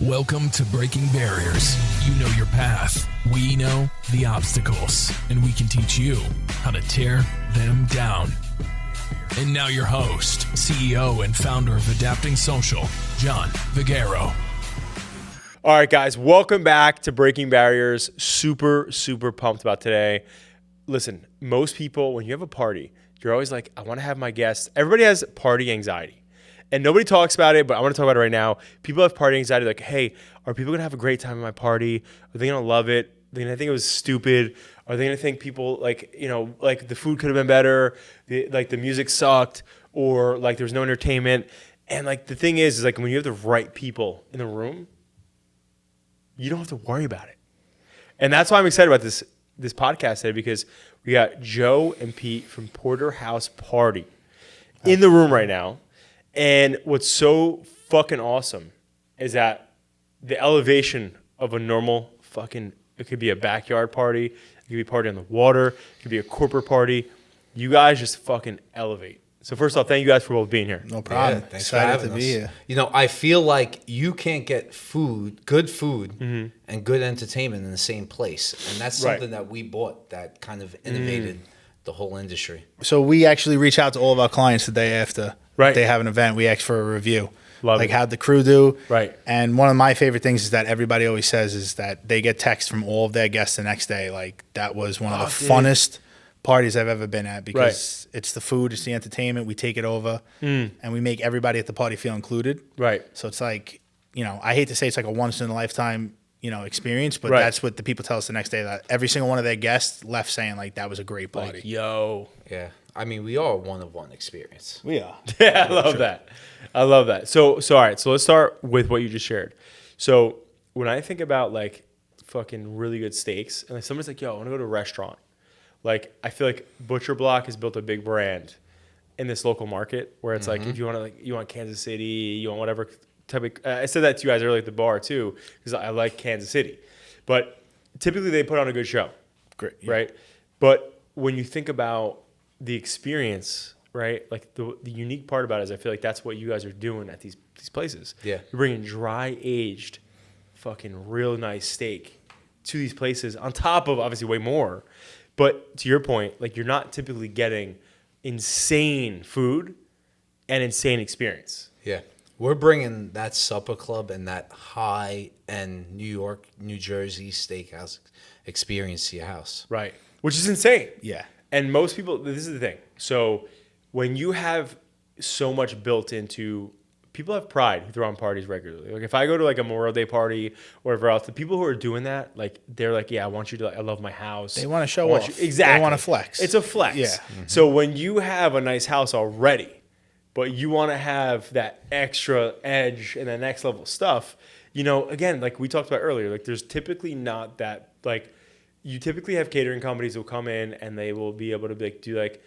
Welcome to Breaking Barriers. You know your path. We know the obstacles. And we can teach you how to tear them down. And now your host, CEO and founder of Adapting Social, John Vigero. All right, guys, welcome back to Breaking Barriers. Super pumped about today. Listen, most people, when you have a party, you're always like, I want to have my guests. Everybody has party anxiety. And nobody talks about it, but I want to talk about it right now. People have party anxiety, like, hey, are people going to have a great time at my party? Are they going to love it? Are they going to think it was stupid? Are they going to think people, like, you know, like the food could have been better, the music sucked, or like there was no entertainment? And like the thing is like when you have the right people in the room, you don't have to worry about it. And that's why I'm excited about this podcast today, because we got Joe and Pete from Porterhouse Party in the room right now. And what's so fucking awesome is that the elevation of a normal fucking, it could be a backyard party, it could be a party on the water, it could be a corporate party. You guys just fucking elevate. So first off, thank you guys for both being here. No problem. Yeah, thanks for having us. Be here. You know, I feel like you can't get good food, and good entertainment in the same place. And that's something that we bought that kind of innovated the whole industry. So we actually reach out to all of our clients the day after they have an event. We ask for a review. Love like it. how'd the crew do? Right. And one of my favorite things is that everybody always says is that they get texts from all of their guests the next day. Like that was one of the funnest parties I've ever been at, because it's the food, it's the entertainment. We take it over and we make everybody at the party feel included. Right. So it's like, you know, I hate to say it's like a once in a lifetime, you know, experience, but that's what the people tell us the next day, that every single one of their guests left saying like that was a great party. Like, yo. Yeah. I mean, we are a one-of-one experience. We are. Yeah, I love that. I love that. So all right, so let's start with what you just shared. So when I think about like fucking really good steaks, and like somebody's like, yo, I want to go to a restaurant. Like, I feel like Butcher Block has built a big brand in this local market where it's like, if you want to, like, you want Kansas City, you want whatever type of, I said that to you guys earlier at the bar too, because I like Kansas City. But typically they put on a good show. Great. Yeah. Right? But when you think about the experience, right? Like the unique part about it is I feel like that's what you guys are doing at these places. Yeah. You're bringing dry aged fucking real nice steak to these places on top of obviously way more. But to your point, like you're not typically getting insane food and insane experience. Yeah. We're bringing that supper club and that high-end New York, New Jersey steakhouse experience to your house. Right. Which is insane. Yeah. And most people, this is the thing. So when you have so much built into, people have pride who throw on parties regularly. Like if I go to like a Memorial Day party or whatever else, the people who are doing that, like they're like, yeah, I want you to, like, I love my house. They want to show off. Exactly. They want to flex. It's a flex. Yeah. So when you have a nice house already, but you want to have that extra edge and that next level stuff, you know, again, like we talked about earlier, like there's typically not that, like you typically have catering companies who will come in and they will be able to be like, do like,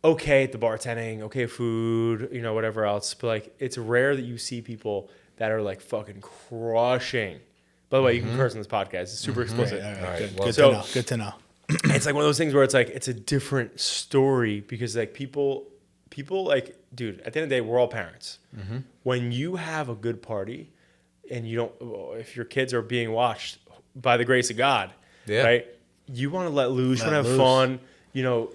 okay at the bartending, okay food, you know, whatever else. But like, it's rare that you see people that are like fucking crushing. By the way, you can curse on this podcast. It's super explicit. All right. Well, Good to know. It's like one of those things where it's like, it's a different story because like people like, dude, at the end of the day, we're all parents. When you have a good party and you don't, if your kids are being watched by the grace of God, right? You want to let loose, you want to have fun, you know,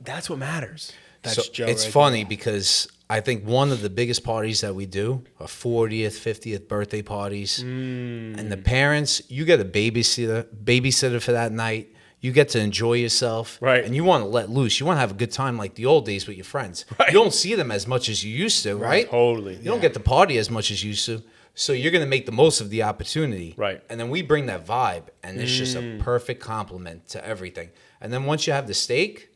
that's what matters. That's Joe. It's funny because I think one of the biggest parties that we do are 40th, 50th birthday parties. And the parents, you get a babysitter for that night. You get to enjoy yourself. Right. And you want to let loose. You want to have a good time like the old days with your friends. Right. You don't see them as much as you used to, right? Totally. You don't get to party as much as you used to. So you're going to make the most of the opportunity. Right. And then we bring that vibe, and it's just a perfect complement to everything. And then once you have the steak,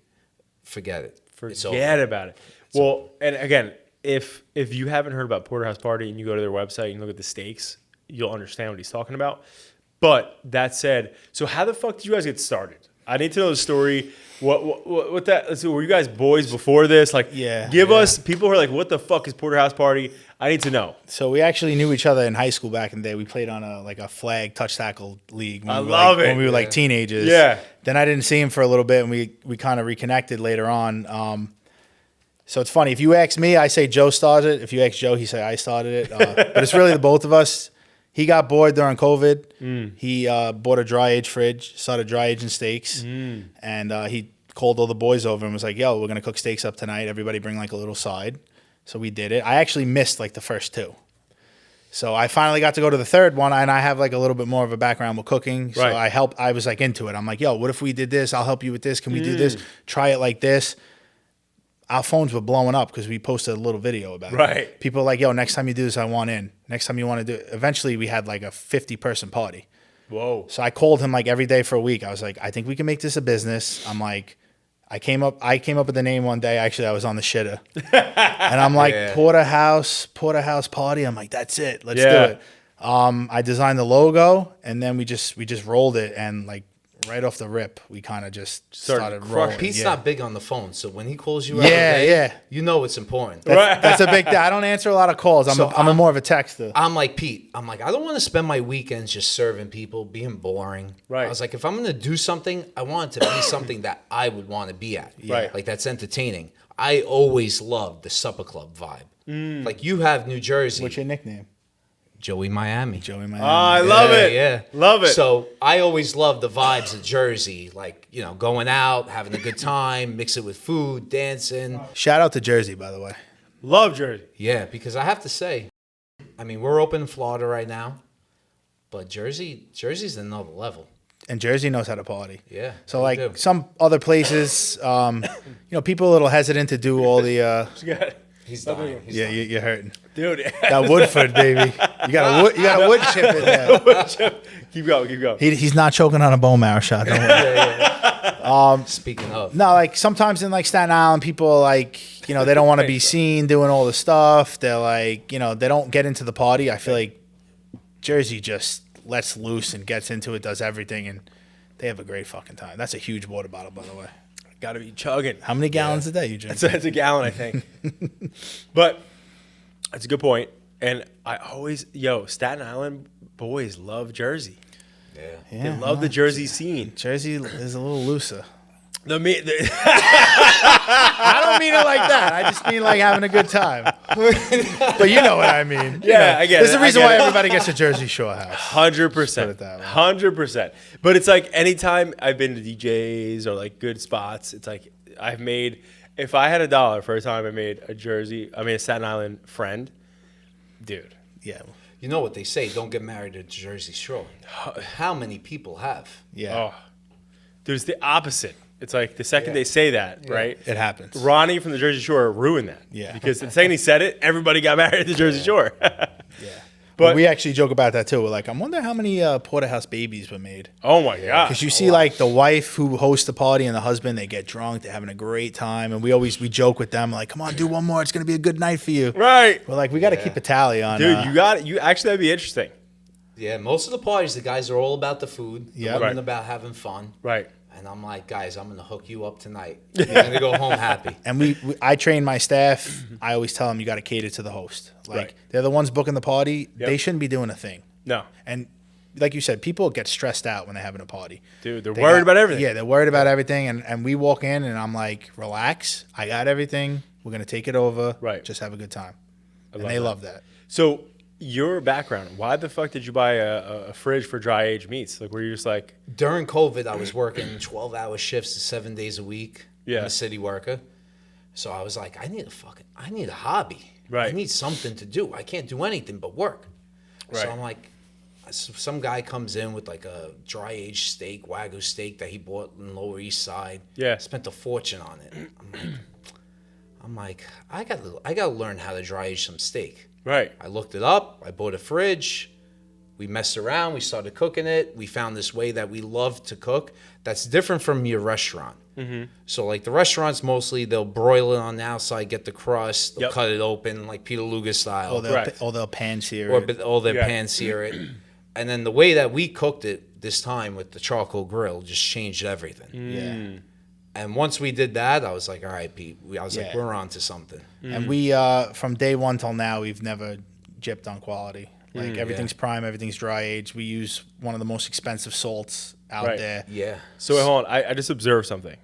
forget it. Forget about it. Well, and again, if you haven't heard about Porterhouse Party and you go to their website and look at the steaks, you'll understand what he's talking about. But that said, so how the fuck did you guys get started? I need to know the story. What that? So were you guys boys before this? Like, give us, people who are like, what the fuck is Porterhouse Party? I need to know. So we actually knew each other in high school back in the day. We played on a flag touch tackle league. When we were like teenagers. Yeah. Then I didn't see him for a little bit, and we kind of reconnected later on. So it's funny. If you ask me, I say Joe started it. If you ask Joe, he say I started it. But it's really the both of us. He got bored during COVID. He bought a dry age fridge, started dry aging steaks, and he called all the boys over and was like, "Yo, we're gonna cook steaks up tonight. Everybody bring like a little side." So we did it. I actually missed like the first two. So I finally got to go to the third one, and I have like a little bit more of a background with cooking. So I was like into it. I'm like, yo, what if we did this? I'll help you with this. Can we do this? Try it like this. Our phones were blowing up because we posted a little video about it. Right. People were like, yo, next time you do this, I want in. Next time you want to do it. Eventually, we had like a 50-person party. Whoa. So I called him like every day for a week. I was like, I think we can make this a business. I'm like, I came up with the name one day. Actually, I was on the shitter. And I'm like, Porterhouse Party. I'm like, that's it. Let's do it. I designed the logo, and then we just rolled it, and like right off the rip, we kind of just started rolling. Pete's not big on the phone, so when he calls you every day, you know it's important. That's a big thing. I don't answer a lot of calls. I'm more of a texter. I'm like Pete. I'm like, I don't want to spend my weekends just serving people, being boring. Right. I was like, if I'm going to do something, I want it to be something that I would want to be at. Right. Like that's entertaining. I always loved the supper club vibe. Like you have New Jersey. What's your nickname? Joey Miami. Joey Miami. Oh, I love it. Yeah. Love it. So I always loved the vibes of Jersey, like, you know, going out, having a good time, mix it with food, dancing. Shout out to Jersey, by the way. Love Jersey. Yeah, because I have to say, I mean, we're open in Florida right now, but Jersey's another level. And Jersey knows how to party. Yeah. So like some other places, people are a little hesitant to do all the. He's dying. You're hurting, Dude. That Woodford, baby. You got a wood chip in there. Keep going. He's not choking on a bone marrow shot. Don't worry. Speaking of. No, like sometimes in like Staten Island, people like, they don't want to be seen doing all the stuff. They're like, they don't get into the party. I feel like Jersey just lets loose and gets into it, does everything, and they have a great fucking time. That's a huge water bottle, by the way. Got to be chugging. How many gallons a day you drink? It's a gallon, I think. But that's a good point. And I always, Staten Island boys love Jersey. Yeah. They love the Jersey scene. Jersey is a little looser. I don't mean it like that. I just mean like having a good time. But you know what I mean. Yeah, I get it. There's a reason why everybody gets a Jersey Shore house. 100%. Put it that way. 100%. But it's like anytime I've been to DJs or like good spots, it's like if I had $1 for a time I made a Staten Island friend, dude. Yeah. You know what they say, don't get married to Jersey Shore. How many people have? Yeah. Oh. Dude, it's the opposite. It's like the second they say that, right? It happens. Ronnie from the Jersey Shore ruined that. Yeah. Because the second he said it, everybody got married at the Jersey Shore. Yeah. But we actually joke about that too. We're like, I wonder how many Porterhouse babies were made. Oh my God. Because you see like the wife who hosts the party and the husband, they get drunk, they're having a great time. And we joke with them, like, come on, do one more. It's going to be a good night for you. Right. We're like, we got to keep a tally on. Dude, you actually, that'd be interesting. Yeah, most of the parties, the guys are all about the food. The women about having fun. Right. And I'm like, guys, I'm going to hook you up tonight. You're going to go home happy. And I train my staff. I always tell them you got to cater to the host. Like they're the ones booking the party. Yep. They shouldn't be doing a thing. No. And like you said, people get stressed out when they're having a party. Dude, they're worried about everything. Yeah, they're worried about everything. And we walk in and I'm like, relax. I got everything. We're going to take it over. Right. Just have a good time. And they love that. So your background, why the fuck did you buy a fridge for dry aged meats? Like, were you just like... During COVID, I was working 12-hour shifts 7 days a week. Yeah. I'm a city worker. So I was like, I need a hobby. Right. I need something to do. I can't do anything but work. Right. So I'm like, some guy comes in with like a dry aged steak, Wagyu steak that he bought in Lower East Side. Yeah. Spent a fortune on it. I'm like, I gotta learn how to dry age some steak. Right. I looked it up. I bought a fridge. We messed around. We started cooking it. We found this way that we love to cook that's different from your restaurant. Mm-hmm. So like the restaurants, mostly they'll broil it on the outside, get the crust, they'll cut it open like Peter Luger style. Or they'll pan sear it. Or they'll pan sear it. And then the way that we cooked it this time with the charcoal grill just changed everything. Yeah. And once we did that, I was like, all right, Pete. I was like, we're on to something. And we, from day one till now, we've never gypped on quality. Like everything's prime, everything's dry aged. We use one of the most expensive salts out there. Yeah. So wait, hold on. I just observed something.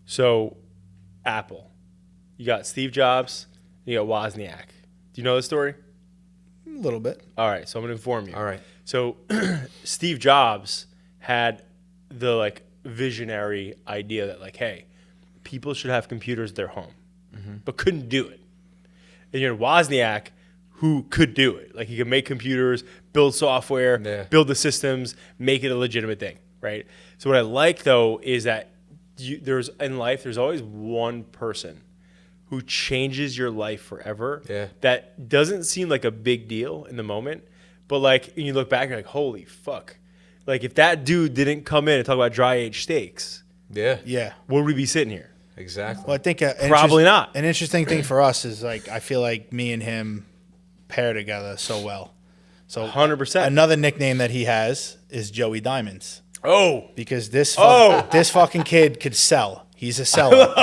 So Apple, you got Steve Jobs, you got Wozniak. Do you know the story? little bit. All right, so I'm going to inform you. All right. So Steve Jobs had the like visionary idea that like, hey, people should have computers at their home, but couldn't do it. And you're Wozniak, who could do it. Like he could make computers, build software, build the systems, make it a legitimate thing, right? So what I like though is that there's always one person who changes your life forever. Yeah. That doesn't seem like a big deal in the moment, but like when you look back, you're like, holy fuck. Like if that dude didn't come in and talk about dry aged steaks, Yeah. would we be sitting here? Exactly. Well, I think Probably not. An interesting thing for us is like I feel like me and him pair together so well. So 100%. Another nickname that he has is Joey Diamonds Oh, because this fucking kid could sell. He's a seller.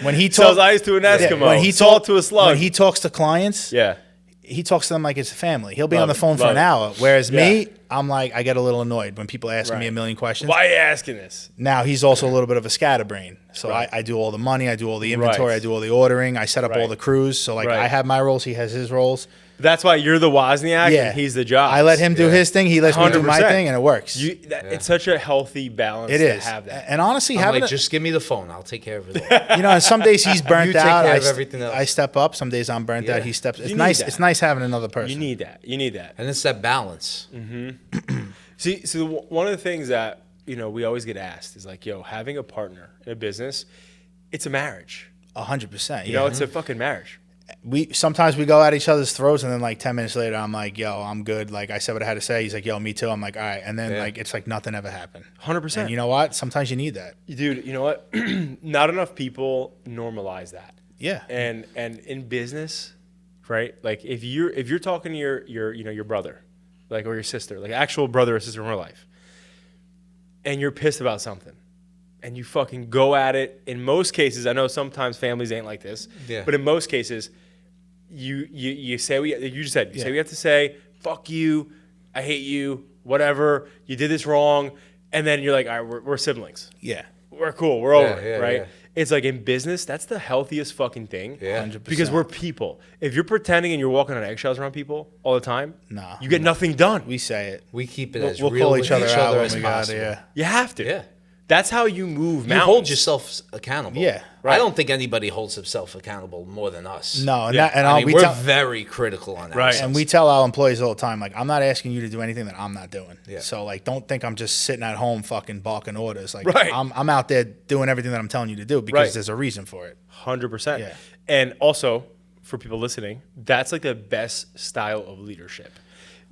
When he sells ice to an Eskimo, when he salt to a slug. When he talks to clients, yeah. he talks to them like it's a family. He'll be Love on the it. phone for Love an it. hour. Whereas Yeah. me, I'm like, I get a little annoyed when people ask me a million questions. Why are you asking this? Now he's also a little bit of a scatterbrain. So Right. I do all the money, I do all the inventory, Right. I do all the ordering, I set up all Right. the crews. So like Right. I have my roles, he has his roles. That's why you're the Wozniak Yeah. and he's the Jobs. I let him do his thing, he lets me do my 100%. thing, and it works. It's such a healthy balance It to is. have that. And honestly, I'm having like, a, just give me the phone. I'll take care of it all. you know, and some days he's burnt You take out. care of everything else. I step up. Some days I'm burnt Yeah. out. He steps. It's need nice. that. It's nice having another person. You need that. You need that. And it's that balance. See, so one of the things that, we always get asked is like, yo, having a partner in a business, it's a marriage. 100%. You know, it's a fucking marriage. We sometimes we go at each other's throats, and then like 10 minutes later, I'm like, "Yo, I'm good." Like I said what I had to say. He's like, "Yo, me too." I'm like, "All right," and then like it's like nothing ever happened. 100%. And you know what? Sometimes you need that. Dude, you know what? Not enough people normalize that. Yeah. And in business, right? Like if you're talking to your brother, like or your sister, like actual brother or sister in real life, and you're pissed about something, and you fucking go at it. In most cases, I know sometimes families ain't like this, but in most cases, you say what you just said. You say what you have to say. Fuck you. I hate you. Whatever. You did this wrong, and then you're like, all right, we're siblings. Yeah. We're cool. We're over it, yeah, right? yeah. It's like in business, that's the healthiest fucking thing. Yeah. 100%. Because we're people. If you're pretending and you're walking on eggshells around people all the time, Nah. you get nothing done. We say it. We keep it We'll, as we'll real call with each other out when as we got possible. it. Yeah. You have to. Yeah. That's how you move You mountains. hold yourself accountable. Yeah. I don't think anybody holds himself accountable more than us. No, and Yeah. that, and I mean, we we're tell, very critical on that. Right. and we tell our employees all the time, like, I'm not asking you to do anything that I'm not doing. Yeah. So like, don't think I'm just sitting at home fucking barking orders. Like, Right. I'm out there doing everything that I'm telling you to do because Right. there's a reason for it. 100%. Yeah. And also, for people listening, that's like the best style of leadership.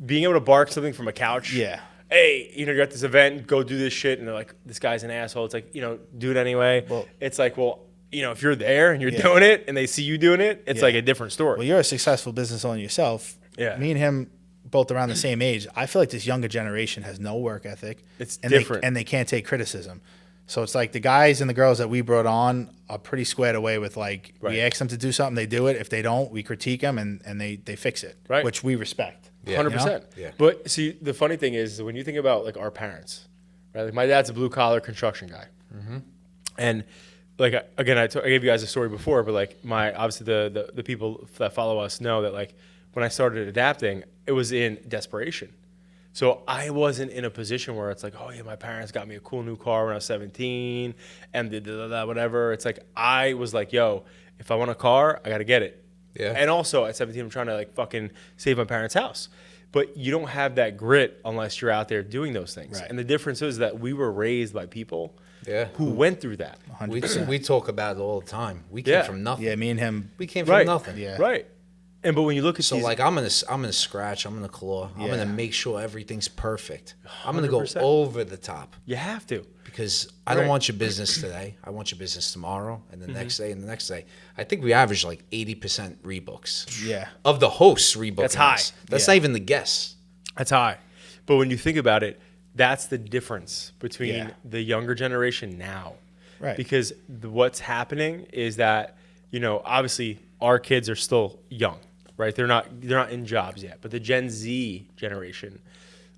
Being able to bark something from a couch. Yeah. Hey, you're at this event, go do this shit. And they're like, this guy's an asshole. It's like, do it anyway. Well- it's like, well, if you're there and you're doing it and they see you doing it, it's Yeah. like a different story. Well, you're a successful business owner yourself. Yeah. Me and him both around the same age. I feel like this younger generation has no work ethic. It's and different. and they can't take criticism. So it's like the guys and the girls that we brought on are pretty squared away with like, Right. we ask them to do something, they do it. If they don't, we critique them and they fix it, Right. which we respect. 100%. Yeah. But see, the funny thing is when you think about like our parents, right? Like my dad's a blue collar construction guy, and like again, I gave you guys a story before, but like obviously the people that follow us know that like when I started adapting, it was in desperation. So I wasn't in a position where it's like, oh yeah, my parents got me a cool new car when I was 17, and whatever. It's like I was like, yo, if I want a car, I got to get it. Yeah. And also at 17, I'm trying to like fucking save my parents' house. But you don't have that grit unless you're out there doing those things. Right. And the difference is that we were raised by people Yeah. who went through that. 100%. We talk about it all the time. We came Yeah. from nothing. Yeah, me and him. We came from Right. nothing. Yeah. Right. And but when you look at So these, like I'm gonna scratch, I'm gonna claw, I'm Yeah. gonna make sure everything's perfect. I'm gonna go 100%. over the top you have to. because I don't Right. want your business today. I want your business tomorrow and the next day and the next day. I think we average like 80% rebooks. Yeah. Of the hosts rebooking. That's high. us. That's Yeah. not even the guests. That's high. But when you think about it, that's the difference between Yeah. the younger generation now. Right. Because what's happening is that, obviously our kids are still young, right? They're not in jobs yet. But the Gen Z generation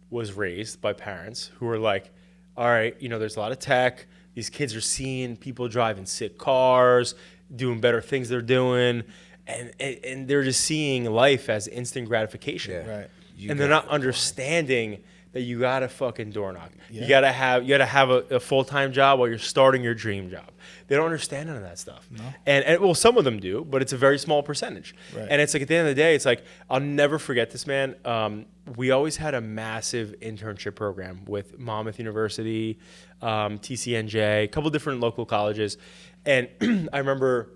was raised by parents who were like, all right, there's a lot of tech. These kids are seeing people driving sick cars, doing better things they're doing. and they're just seeing life as instant gratification. Yeah. Right. And they're not understanding that you gotta fucking door knock. Yeah. You gotta have a full-time job while you're starting your dream job. They don't understand none of that stuff. No. And well, some of them do, but it's a very small percentage. Right. And it's like at the end of the day, it's like I'll never forget this, man. We always had a massive internship program with Monmouth University, TCNJ, a couple different local colleges, and I remember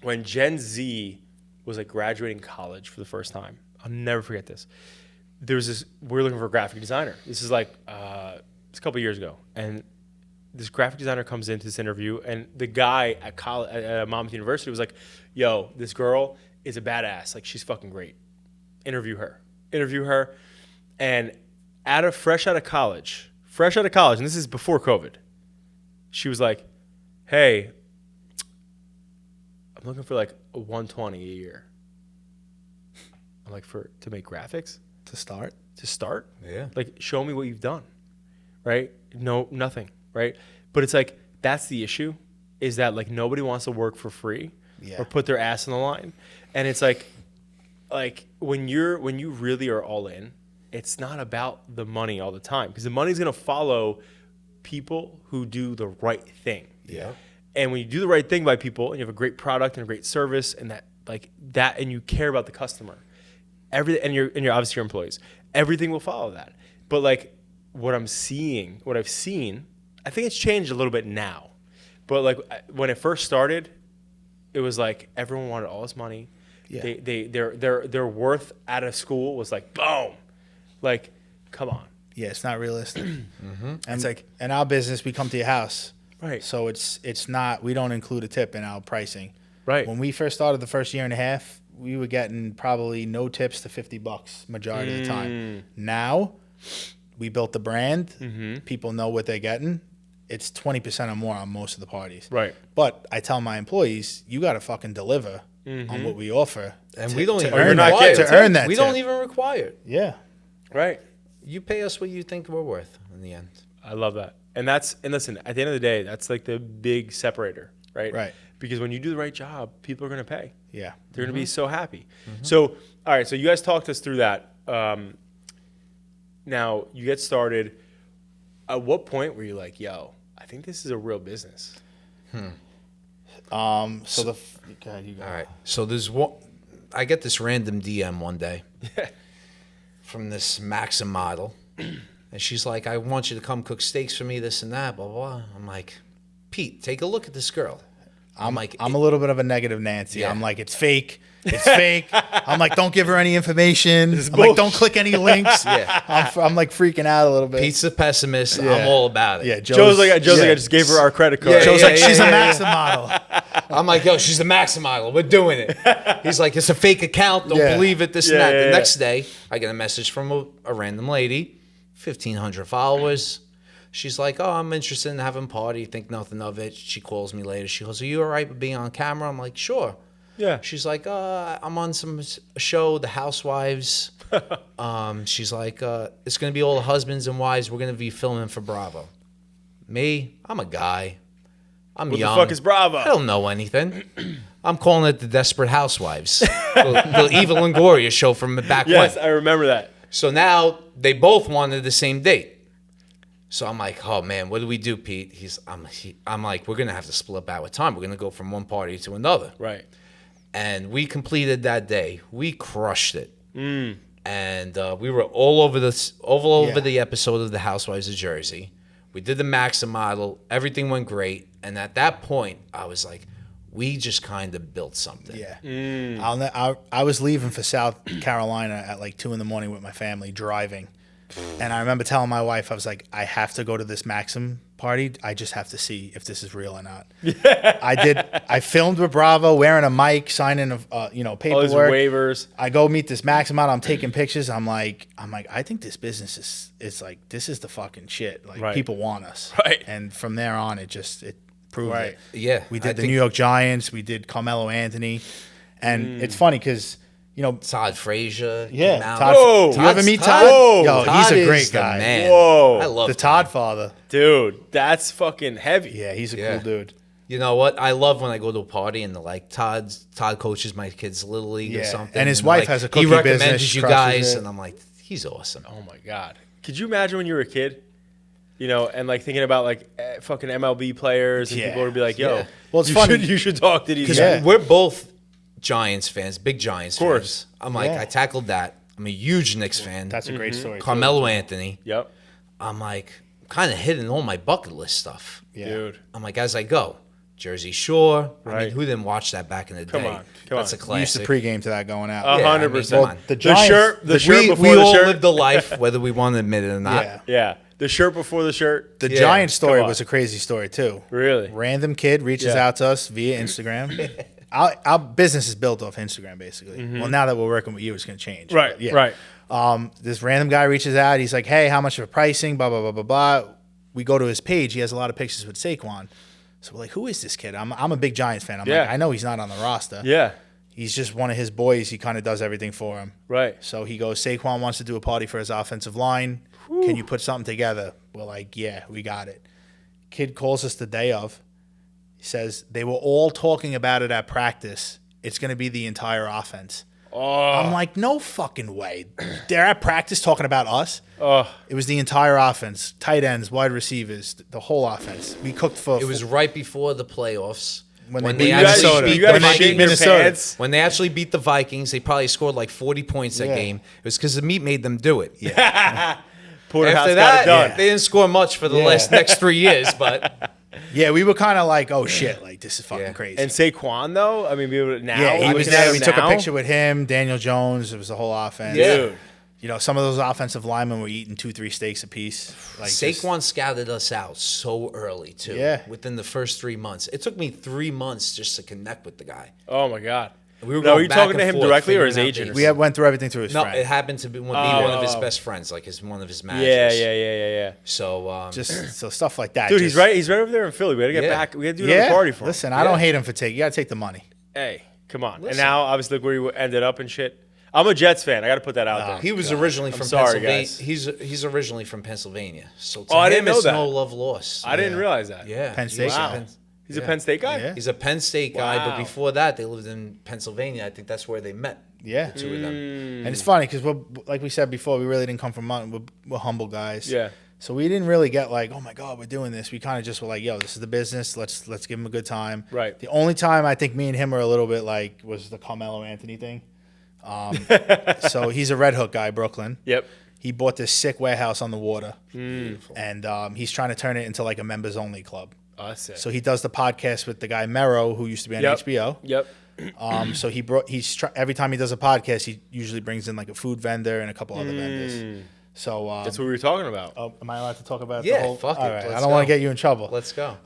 when Gen Z was like graduating college for the first time. I'll never forget this. We were looking for a graphic designer. This is like it's a couple years ago, and this graphic designer comes into this interview, and the guy at college at Monmouth University was like, "Yo, this girl is a badass. Like, she's fucking great. Interview her." And fresh out of college, and this is before COVID. She was like, "Hey, I'm looking for like a 120 a year." I'm like, to make graphics? To start? Yeah. Like, show me what you've done, right? No, nothing, right? But it's like, that's the issue, is that like nobody wants to work for free or put their ass on the line. And it's like when you really are all in, it's not about the money all the time, because the money's going to follow people who do the right thing. Yeah. And when you do the right thing by people and you have a great product and a great service and and you care about the customer, and you're obviously your employees, everything will follow that. But like what I've seen, I think it's changed a little bit now. But like when it first started, it was like everyone wanted all this money. Yeah. Their worth out of school was like boom. Like, come on. Yeah, it's not realistic. Mm-hmm. And it's like in our business, we come to your house. Right. So it's not, we don't include a tip in our pricing. Right. When we first started the first year and a half, we were getting probably no tips to $50 majority of the time. Now, we built the brand. Mm-hmm. People know what they're getting. It's 20% or more on most of the parties. Right. But I tell my employees, you got to fucking deliver on what we offer. And we don't even earn require to earn that We tip. don't even require it. Yeah. Right. You pay us what you think we're worth in the end. I love that. And listen, at the end of the day, that's like the big separator, right? Right. Because when you do the right job, people are going to pay. Yeah. They're going to be so happy. Mm-hmm. So, all right. So you guys talked us through that. Now you get started. At what point were you like, yo, I think this is a real business? Go ahead, you go. All right. So there's one. I get this random DM one day from this Maxim model, and she's like, "I want you to come cook steaks for me, this and that, blah blah." I'm like, "Pete, take a look at this girl." I'm a little bit of a negative Nancy. Yeah. I'm like, it's fake. It's fake. I'm like, don't give her any information. I'm like, don't click any links. Yeah. I'm like freaking out a little bit. Pete's a pessimist. Yeah. I'm all about it. Yeah. Joe's like, I just gave her our credit card. Yeah, Joe's like, she's a Maxim model. I'm like, yo, she's a Maxim model. We're doing it. He's like, it's a fake account. Don't believe it. This and that. The next day, I get a message from a random lady, 1,500 followers. She's like, oh, I'm interested in having a party. Think nothing of it. She calls me later. She goes, are you all right with being on camera? I'm like, sure. Yeah. She's like, I'm on some show, The Housewives. She's like, it's going to be all the husbands and wives. We're going to be filming for Bravo. Me, I'm a guy. I'm young. What the fuck is Bravo? I don't know anything. I'm calling it The Desperate Housewives. the Eva Longoria show from back when. Yes, I remember that. So now they both wanted the same date. So I'm like, oh man, what do we do, Pete? I'm like, we're gonna have to split out with time. We're gonna go from one party to another. Right. And we completed that day. We crushed it. And we were all over the episode of The Housewives of Jersey. We did the Maxim model. Everything went great. And at that point, I was like, we just kind of built something. Yeah. I was leaving for South Carolina at like 2 a.m. with my family driving. And I remember telling my wife, I was like, I have to go to this Maxim party. I just have to see if this is real or not. I did. I filmed with Bravo, wearing a mic, signing paperwork. All these waivers. I go meet this Maxim out. I'm taking pictures. I'm like, I think this business is like, this is the fucking shit. Like people want us. Right. And from there on, it proved it. Yeah. We did the New York Giants. We did Carmelo Anthony. And it's funny because, Todd Frazier. Yeah. Todd. Whoa. Do you ever meet Todd? Whoa. Yo, Todd he's a great is the guy. man. Whoa. I love the Todd father. Dude, that's fucking heavy. Yeah, he's a cool dude. You know what? I love when I go to a party and Todd coaches my kids' little league or something, and his wife has a cookie he recommends business. you guys, and I'm like, he's awesome. Oh my God. Could you imagine when you were a kid? And like thinking about like fucking MLB players and people would be like, yo, well, it's funny. You should talk to these guys. Yeah. We're both Giants fans, big Giants Of course. fans. I'm like, Yeah. I tackled that. I'm a huge Knicks fan. That's a great story. Carmelo Anthony. Yep. I'm like, kind of hitting all my bucket list stuff. Yeah. Dude. I'm like, as I go, Jersey Shore. I Right. mean, who didn't watch that back in the day? Come on. That's a We used to classic. pregame to that going out. 100%. come on. The The Giants- shirt we before the all shirt. lived the life, whether we want to admit it or not. Yeah. Yeah. The shirt before the shirt. The Yeah, Giants story come on. was a crazy story too. Really? Random kid reaches Yeah. out to us via Instagram. Our business is built off Instagram, basically. Well, now that we're working with you, it's going to change. Right. But, yeah. Right. This random guy reaches out. He's like, "Hey, how much for pricing?" Blah blah blah blah blah. We go to his page. He has a lot of pictures with Saquon. So we're like, "Who is this kid?" I'm a big Giants fan. I'm Yeah. like, I know he's not on the roster. Yeah. He's just one of his boys. He kind of does everything for him. Right. So he goes, Saquon wants to do a party for his offensive line. Can you put something together? We're like, yeah, we got it. Kid calls us the day of. He says, they were all talking about it at practice. It's going to be the entire offense. Oh. I'm like, no fucking way. They're at practice talking about us. Oh. It was the entire offense. Tight ends, wide receivers, the whole offense. We cooked for It was right before the playoffs. When When they they beat actually Minnesota. beat You the guys When they shit beat in your Minnesota. pants. When they actually beat the Vikings, they probably scored like 40 points that Yeah. game. It was because the meat made them do it. Porterhouse After got that, it done. they didn't score much for the next 3 years, but Yeah, we were kind of like, oh shit, like this is fucking Yeah. crazy. And Saquon though, I mean, now. Yeah, he I was mean, there. We took a now? picture with him, Daniel Jones. It was the whole offense. Dude. You know, some of those offensive linemen were eating 2-3 steaks apiece. Like just- Saquon scouted us out so early too. Yeah. Within the first 3 months, it took me 3 months just to connect with the guy. Oh my God. We were No, are going you back talking to and him forth, directly or his figuring out agent? dates. we went through everything through his No, friend. it happened to be one of his best friends, like one of his managers. Yeah. So Just so stuff like that. Dude, just, he's right. He's right over there in Philly. We got to get Yeah. back. We got to do Yeah, another party for him. listen, I don't hate him for taking. You got to take the money. Hey, come on. And Listen. now, obviously, look where you ended up and shit. I'm a Jets fan. I got to put that out there. he was originally from sorry, Pennsylvania. guys. He's originally from Pennsylvania. So to Oh, I him, didn't know it's that. no love lost. I didn't realize that. Yeah, Penn he State was a guy. Penn- He's a yeah. Penn State guy? Yeah. He's a Penn State guy, but Wow. before that, they lived in Pennsylvania. I think that's where they met. Yeah. The two of them. And it's funny because we're like we said before, we really didn't come from money. We're humble guys. Yeah. So we didn't really get like, oh my God, we're doing this. We kind of just were like, yo, this is the business. Let's give him a good time. Right. The only time I think me and him were a little bit like was the Carmelo Anthony thing. So he's a Red Hook guy, Brooklyn. Yep. He bought this sick warehouse on the water, and he's trying to turn it into like a members only club. Oh, that's it. So he does the podcast with the guy Mero, who used to be on HBO. Yep. So every time he does a podcast, he usually brings in like a food vendor and a couple other vendors. So That's what we were talking about. am I allowed to talk about Yeah, the whole? fuck it. All right, Let's I don't want go. to get you in trouble. Let's go.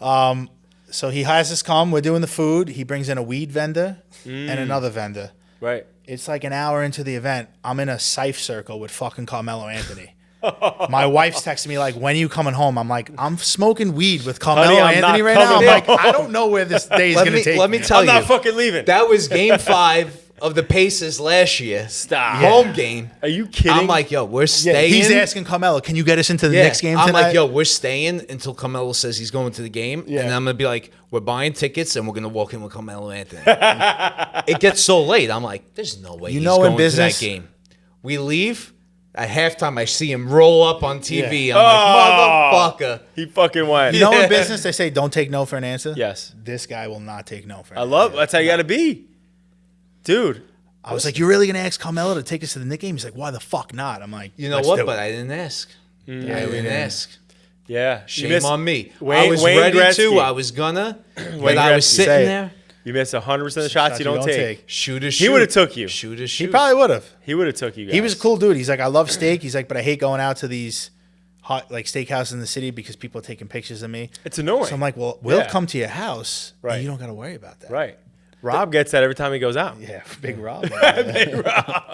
So he has us come. We're doing the food. He brings in a weed vendor and another vendor. Right. It's like an hour into the event. I'm in a Sife circle with fucking Carmelo Anthony. My wife's texting me like, "When are you coming home?" I'm like, "I'm smoking weed with Carmelo Honey, I'm Anthony not right now." I'm coming like, home. I don't know where this day is Let going to me- take let me me. tell I'm not you. fucking leaving. That was game 5 of the Pacers last year. Stop. Home game. Are you kidding? I'm like, yo, we're Yeah, staying. he's asking Carmelo, "Can you get us into the Yeah, next game I'm tonight?" like, yo, we're staying until Carmelo says he's going to the game. Yeah. And then I'm going to be like, we're buying tickets and we're going to walk in with Carmelo Anthony. It gets so late. I'm like, there's no way You he's know in going business- to that game. We leave. At halftime, I see him roll up on TV. Yeah. I'm like, motherfucker. He fucking went. You know, Yeah. in business, they say don't take no for an answer. Yes. This guy will not take no for an I answer. love. That's how you got to be, dude. I was like, "You're really going to ask Carmelo to take us to the Knicks game?" He's like, "Why the fuck not?" I'm like, You know "Let's what? do it." But I didn't ask. I didn't ask. Yeah. You Shame missed- on me. I Wayne was Wayne ready Gretzky. to. I was gonna. But Wayne I was Gretzky. sitting Say it. there. You missed 100% of the shots you don't take. Shoot a He would've took you. Shoot a He shoot. probably would have. He would have took you guys. He was a cool dude. He's like, "I love steak." He's like, "But I hate going out to these hot like steakhouses in the city because people are taking pictures of me." It's annoying. So I'm like, "Well, we'll Yeah. come to your house. Right. And you don't got to worry about that." Right. Rob gets that every time he goes out. Yeah, Big Rob.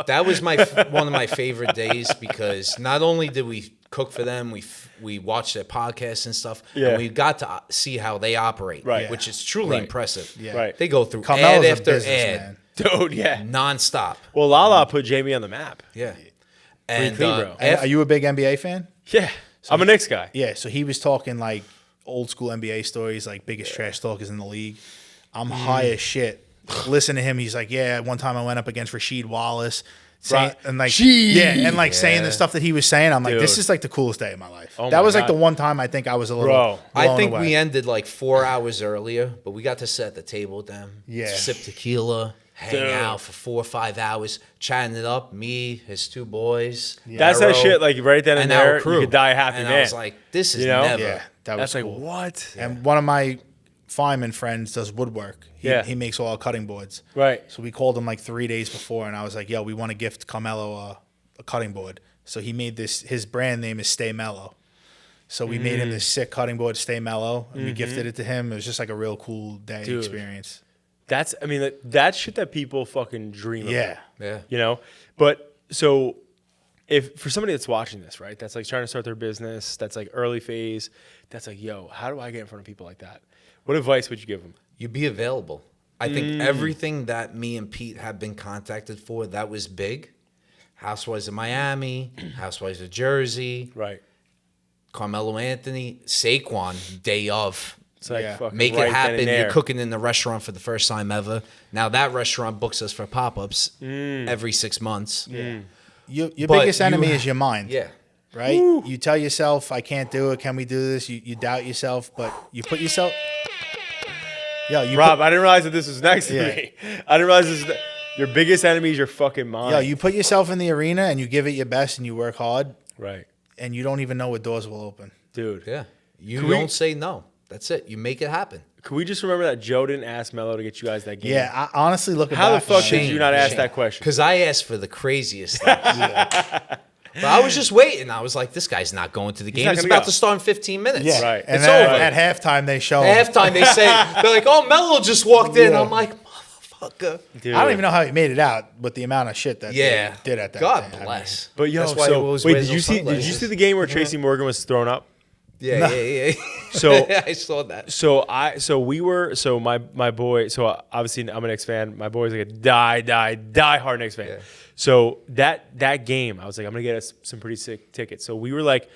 That was one of my favorite days because not only did we cook for them, we watched their podcasts and stuff, Yeah. and we got to see how they operate, Right. which is truly Right. impressive. Yeah. Right. They go through Carmelo's ad a after businessman. ad, Dude, yeah. nonstop. Well, Lala put Jamie on the map. Yeah. And clean, bro. And are you a big NBA fan? Yeah. I'm a Knicks guy. Yeah. So he was talking like old school NBA stories, like biggest trash talkers in the league. I'm high as shit. Listen to him. He's like, yeah, one time I went up against Rasheed Wallace. Saying, and like, saying the stuff that he was saying. I'm like, this is like the coolest day of my life. That was like the one time I think I was a little blown I think away. we ended like 4 hours earlier, but we got to sit at the table with them. Yeah. Sip tequila, hang out for 4 or 5 hours, chatting it up. Me, his 2 boys. That's that shit. Like right then and there, crew. you could die a happy man. I was like, this is never. Yeah, that's cool. like what? And one of my fireman friends does woodwork. He makes all our cutting boards. Right. So we called him like 3 days before, and I was like, yo, we want to gift Carmelo a cutting board. So he made this, his brand name is Stay Mellow. So we made him this sick cutting board, Stay Mellow, and we gifted it to him. It was just like a real cool day experience. That's, I mean, that's shit that people fucking dream of. Yeah. You know? But so if for somebody that's watching this, right, that's like trying to start their business, that's like early phase, that's like, yo, how do I get in front of people like that? What advice would you give them? You be available. I think everything that me and Pete have been contacted for, that was big. Housewives of Miami, Housewives of Jersey, Right. Carmelo Anthony, Saquon, day of. It's like fucking Make right it happen. then and there. You're cooking in the restaurant for the first time ever. Now that restaurant books us for pop-ups every 6 months. Your But biggest enemy you- is your mind. Yeah. Right? You tell yourself, I can't do it. Can we do this? You doubt yourself, but you put yourself. Yo, Rob, I didn't realize that this was next to Yeah. me. I didn't realize this is your biggest enemy is your fucking mind. Yo, you put yourself in the arena and you give it your best and you work hard, right. and you don't even know what doors will open. Dude. Yeah. You Can we- don't say no. That's it. You make it happen. Can we just remember that Joe didn't ask Melo to get you guys that game? Yeah, I honestly look at How the back, fuck shame. did you not ask that question? Because I asked for the craziest things. But I was just waiting. I was like, this guy's not going to the game. not It's gonna about go. to start in 15 minutes. Yeah, Right. And It's then over. at halftime they show. At halftime, they say, they're like, oh, Melo just walked in. Yeah. I'm like, motherfucker. Dude. I don't even know how he made it out with the amount of shit that Yeah. they did at that. God day. I mean, bless. But yo, That's why he so always wait, wears did you those see? Did you sunglasses. see the game where Tracy Morgan was thrown up? Yeah. So- I saw that. So my boy. So obviously I'm a Knicks fan. My boy's like a die hard Knicks fan. Yeah. So that game, I was like, I'm gonna get us some pretty sick tickets. So we were like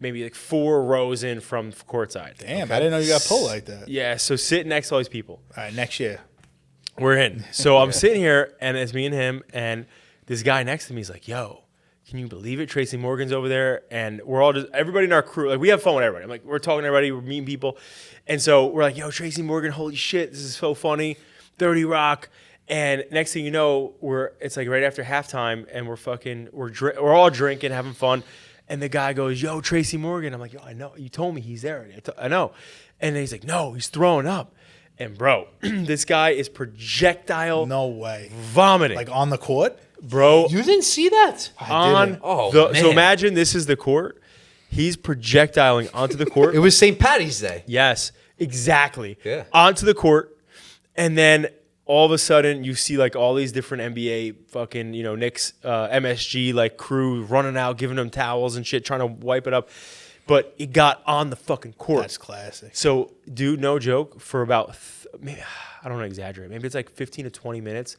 maybe like 4 rows in from courtside. Damn, I didn't know you got pulled like that. Yeah. So sitting next to all these people. All right, next year. We're in. So I'm sitting here, and it's me and him, and this guy next to me is like, yo, can you believe it? Tracy Morgan's over there, and we're all just, everybody in our crew, like, we have fun with everybody. I'm like, we're talking to everybody, we're meeting people. And so we're like, yo, Tracy Morgan, holy shit, this is so funny. 30 Rock. And next thing you know, it's like right after halftime, and we're all drinking, having fun. And the guy goes, yo, Tracy Morgan. I'm like, yo, I know. You told me he's there. I know. And then he's like, no, he's throwing up. And bro, this guy is projectile No way. vomiting. Like on the court? bro, You didn't see that? on Oh, so man. imagine this is the court. He's projectiling onto the court. It was St. Patty's Day. Yes, exactly. Yeah. Onto the court. And then all of a sudden you see like all these different NBA fucking, Knicks, MSG like crew running out, giving them towels and shit, trying to wipe it up. But it got on the fucking court. That's classic. So, dude, no joke, for about, maybe, I don't want to exaggerate, maybe it's like 15 to 20 minutes,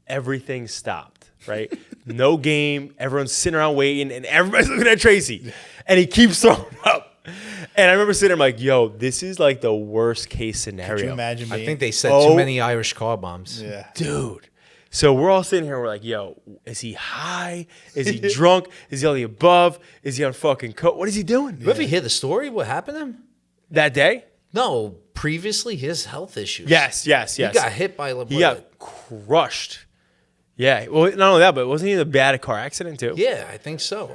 everything stopped, right? No game, everyone's sitting around waiting, and everybody's looking at Tracy. And he keeps throwing up. And I remember sitting there, I'm like, yo, this is like the worst case scenario. Could you imagine I being? think they said Oh. too many Irish car bombs. Yeah. Dude. So we're all sitting here, we're like, yo, is he high? Is he drunk? Is he all the above? Is he on fucking coke? What is he doing? You ever hear the story? What happened to him? That day? No, previously his health issues. Yes. He got hit by He got crushed. Yeah. Well, not only that, but wasn't he in a bad car accident too? Yeah, I think so.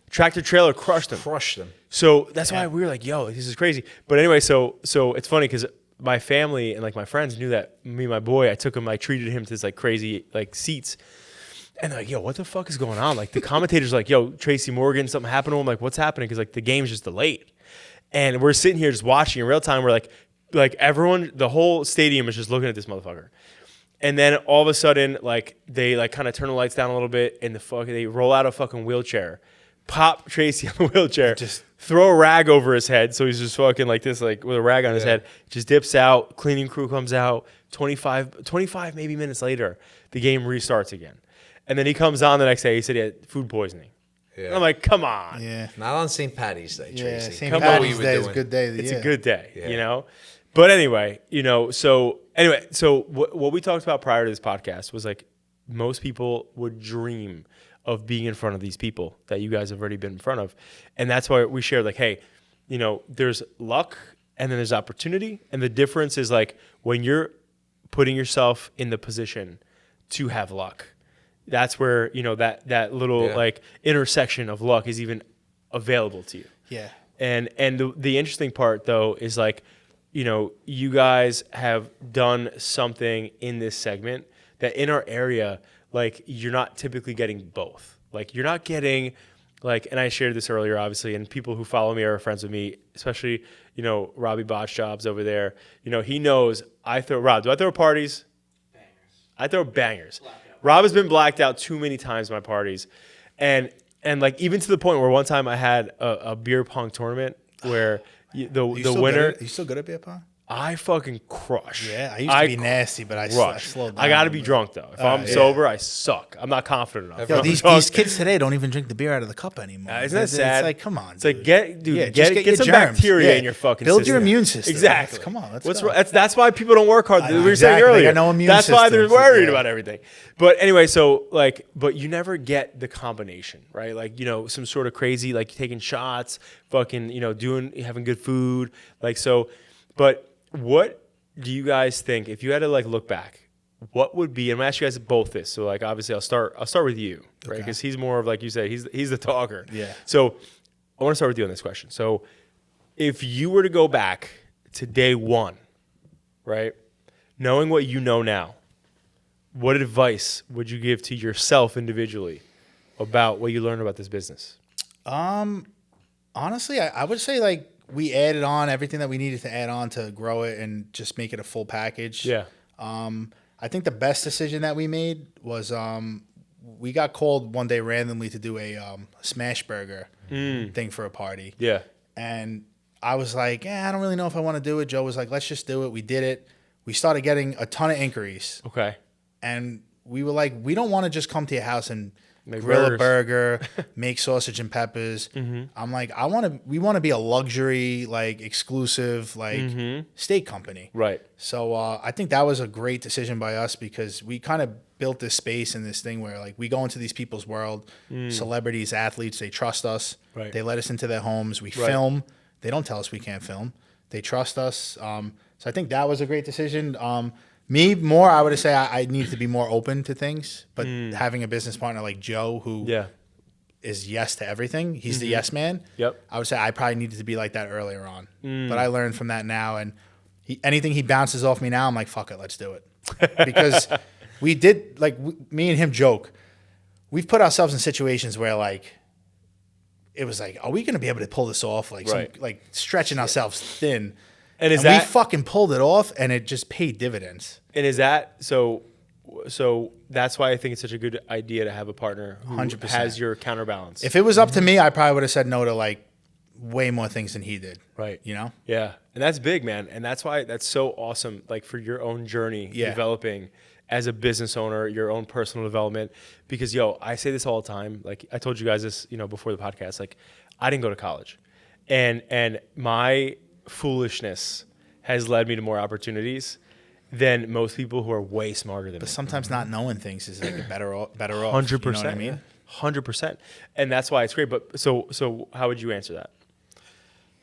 Tractor trailer crushed him. Crushed him. So that's why we were like, yo, this is crazy. But anyway, so it's funny because my family and like my friends knew that me and my boy, I took him, I treated him to this like crazy like seats. And they're like, yo, what the fuck is going on? Like the commentators are like, yo, Tracy Morgan, something happened to him. Like, what's happening? Because like the game's just delayed. And we're sitting here just watching in real time. We're like everyone, the whole stadium is just looking at this motherfucker. And then all of a sudden, like they like kind of turn the lights down a little bit and they roll out a fucking wheelchair, pop Tracy on the wheelchair, just throw a rag over his head. So he's just fucking like this, like with a rag on his head, just dips out, cleaning crew comes out, 25 minutes later, the game restarts again. And then he comes on the next day, he said he had food poisoning. And I'm like, come on. Yeah. Not on St. Patty's Day, Yeah, Tracy. St. Come on. Patty's What Day you is were a good day of the It's year. a good day, Yeah. you know? But anyway, so what we talked about prior to this podcast was like most people would dream of being in front of these people that you guys have already been in front of. And that's why we shared like, hey, there's luck and then there's opportunity. And the difference is like when you're putting yourself in the position to have luck, that's where, that little like intersection of luck is even available to you. Yeah. And the interesting part though is like, you guys have done something in this segment that in our area, like you're not typically getting both. Like you're not getting like, and I shared this earlier, obviously, and people who follow me are friends with me, especially, Robbie Botch Jobs over there. He knows do I throw parties? Bangers. I throw bangers. Rob has been blacked out too many times at my parties. And like even to the point where one time I had a beer pong tournament where the winner. Are you still good at beer pong? I fucking crush. Yeah, I used to be nasty, but I slowed down. I got to be drunk though. If I'm sober, I suck. I'm not confident enough. Yo, these kids today don't even drink the beer out of the cup anymore. Isn't that sad? It's like, come on, It's dude. like get your some germs. bacteria in your fucking Build system. your immune system. Exactly. Come on, let's What's go. wrong? That's why people don't work hard. We were saying Exactly. They earlier. got no immune that's why they're systems. worried Yeah. about everything. But anyway, so like, but you never get the combination, right? Like, some sort of crazy, like taking shots, fucking, having good food, like so. But what do you guys think if you had to like look back? What would be? I'm gonna ask you guys both this. So like, obviously, I'll start with you, right? Because he's more of like you said, he's the talker. Yeah. So I want to start with you on this question. So if you were to go back to day one, right, knowing what you know now, what advice would you give to yourself individually about what you learned about this business? Honestly, I would say like we added on everything that we needed to add on to grow it and just make it a full package. Yeah. I think the best decision that we made was we got called one day randomly to do a smash burger thing for a party. Yeah. And I was like, I don't really know if I want to do it. Joe was like, let's just do it. We did it. We started getting a ton of inquiries. Okay. And we were like, we don't want to just come to your house and Make grill burgers. a burger, make sausage and peppers. I'm like, we want to be a luxury, like exclusive, like steak company. Right. So I think that was a great decision by us because we kind of built this space and this thing where like we go into these people's world, celebrities, athletes, they trust us. Right. They let us into their homes. We film. They don't tell us we can't film. They trust us. So I think that was a great decision. I would say I need to be more open to things, but having a business partner like Joe who is yes to everything, he's the yes man. Yep. I would say I probably needed to be like that earlier on, but I learned from that now. And anything he bounces off me now, I'm like, fuck it, let's do it. Because we did, like me and him joke, we've put ourselves in situations where like, it was like, are we going to be able to pull this off? Like, like stretching ourselves thin. And we fucking pulled it off, and it just paid dividends. And is that so? So that's why I think it's such a good idea to have a partner who 100%. has your counterbalance. If it was up to me, I probably would have said no to like way more things than he did. Right. You know? Yeah. And that's big, man. And that's why that's so awesome, like for your own journey developing as a business owner, your own personal development. Because I say this all the time. Like I told you guys this, before the podcast, like I didn't go to college. And my foolishness has led me to more opportunities than most people who are way smarter than me. But sometimes not knowing things is like a better off. 100%. You know what I mean? 100%. And that's why it's great. But so how would you answer that?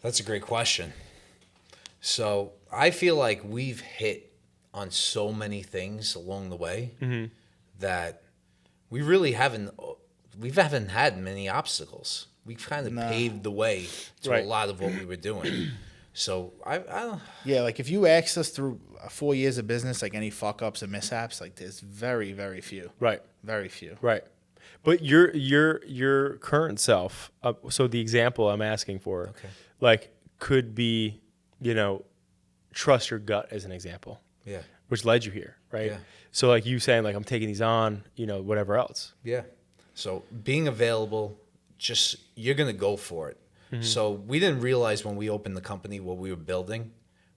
That's a great question. So I feel like we've hit on so many things along the way that we really haven't had many obstacles. We've kind of paved the way to a lot of what we were doing. So I don't. Yeah, like if you asked us through 4 years of business, like any fuck ups and mishaps, like there's very, very few. Right. Very few. Right. But your current self. So the example I'm asking for, like, could be, trust your gut as an example. Yeah. Which led you here, right? Yeah. So like you saying, like I'm taking these on, whatever else. Yeah. So being available, just you're gonna go for it. So we didn't realize when we opened the company what we were building.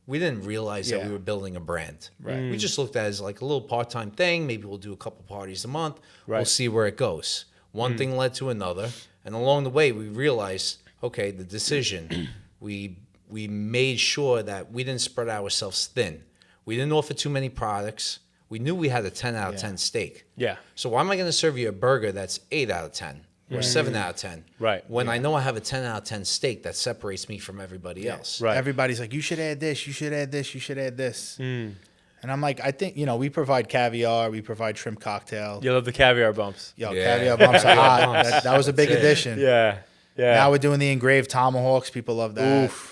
We didn't realize that we were building a brand. Right. We just looked at it as like a little part-time thing. Maybe we'll do a couple parties a month. Right. We'll see where it goes. One thing led to another, And along the way, we realized, okay, the decision, we made sure that we didn't spread ourselves thin. We didn't offer too many products. We knew we had a 10 out of 10 steak. Yeah. So why am I going to serve you a burger that's 8 out of 10 or 7 out of 10? Right. When I know I have a 10 out of 10 steak that separates me from everybody else. Right. Everybody's like, you should add this, you should add this, you should add this. And I'm like, I think, we provide caviar, we provide shrimp cocktail. You love the caviar bumps. Yo, Yeah. caviar bumps are hot. That was a big addition. Yeah. Yeah. Now we're doing the engraved tomahawks. People love that. Oof.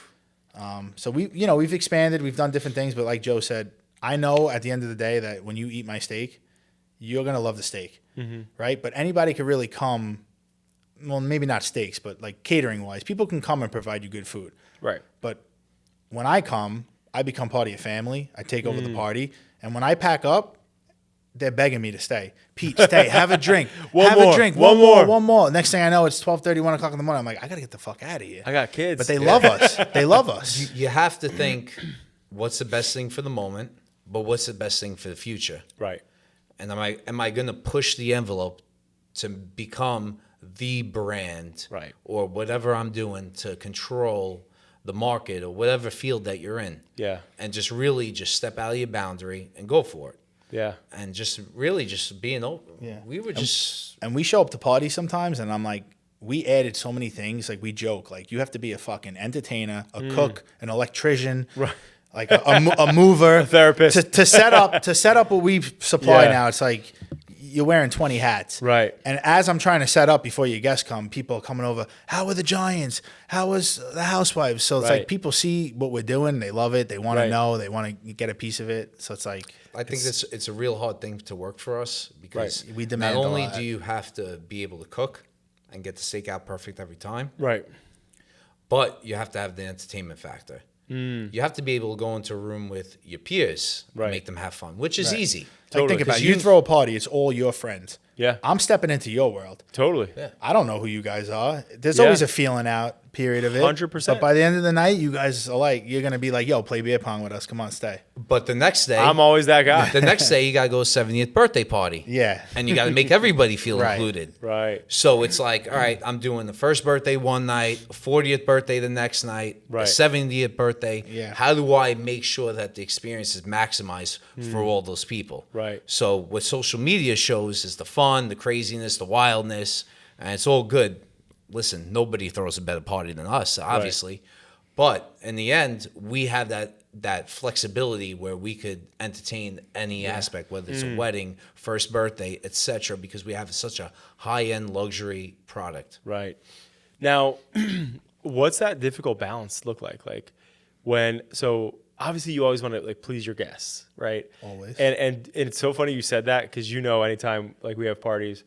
So we've expanded. We've done different things. But like Joe said, I know at the end of the day that when you eat my steak, you're going to love the steak, right? But anybody could really come, well, maybe not steaks, but like catering wise, people can come and provide you good food. Right. But when I come, I become part of your family. I take over the party. And when I pack up, they're begging me to stay. Pete, stay. Have a drink. Have more. a drink. One more. One more. Next thing I know, it's 12:30, 1 o'clock in the morning. I'm like, I got to get the fuck out of here. I got kids. But they love us. They love us. You have to think, what's the best thing for the moment, but what's the best thing for the future? Right. And am I going to push the envelope to become the brand, Right. or whatever I'm doing to control the market or whatever field that you're in? Yeah. And just really just step out of your boundary and go for it. Yeah. And just really just being open. Yeah. We were just And we show up to parties sometimes, and I'm like, we added so many things. Like, we joke, like, you have to be a fucking entertainer, a cook, an electrician, Right. like a mover, a therapist. to set up what we supply Yeah. now. It's like you're wearing 20 hats. Right. And as I'm trying to set up before your guests come, people are coming over. How are the Giants? How was the Housewives? So it's Right. like people see what we're doing. They love it. They want Right. to know. They want to get a piece of it. So it's like, I think it's a real hard thing to work for us because We demand not a only lot. do you have to be able to cook and get the steak out perfect every time, Right. but you have to have the entertainment factor. You have to be able to go into a room with your peers Right. and make them have fun, which is easy. like Totally. think about 'Cause it. You you- throw a party. It's all your friends. Yeah. I'm stepping into your world. Totally. Yeah. I don't know who you guys are. There's Yeah. always a feeling out period of it. 100%. But by the end of the night, you guys are like, you're going to be like, yo, play beer pong with us. Come on, stay. But the next day, I'm always that guy. the next day you got to go to 70th birthday party. Yeah. And you got to make everybody feel Right. included. Right. So it's like, all right, I'm doing the first birthday one night, a 40th birthday the next night, Right. a 70th birthday. Yeah. How do I make sure that the experience is maximized for all those people? Right. So what social media shows is the fun, the craziness, the wildness, and it's all good. Listen, nobody throws a better party than us, obviously. But in the end, we have that flexibility where we could entertain any aspect, whether it's a wedding, first birthday, etc., because we have such a high-end luxury product. Right. Now, what's that difficult balance look like? Like so obviously you always want to like please your guests, right? Always. And it's so funny you said that because anytime like we have parties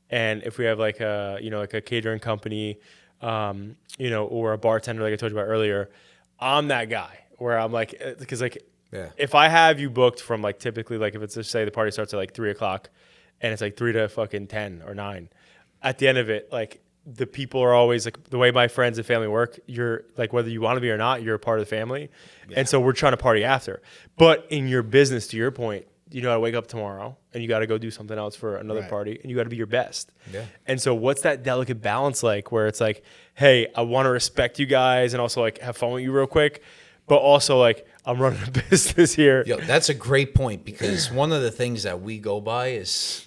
and if we have like a catering company, or a bartender like I told you about earlier, I'm that guy where I'm like, because like Yeah. if I have you booked from like typically like if it's just say the party starts at like 3:00 and it's like 3 to fucking 10 or 9, at the end of it, like the people are always like the way my friends and family work, you're like whether you want to be or not, you're a part of the family. And so we're trying to party after. But in your business, to your point, you got to wake up tomorrow and you got to go do something else for another Right. party and you got to be your best. Yeah. And so what's that delicate balance like where it's like, hey, I want to respect you guys and also like have fun with you real quick, but also like I'm running a business here. Yo, that's a great point because one of the things that we go by is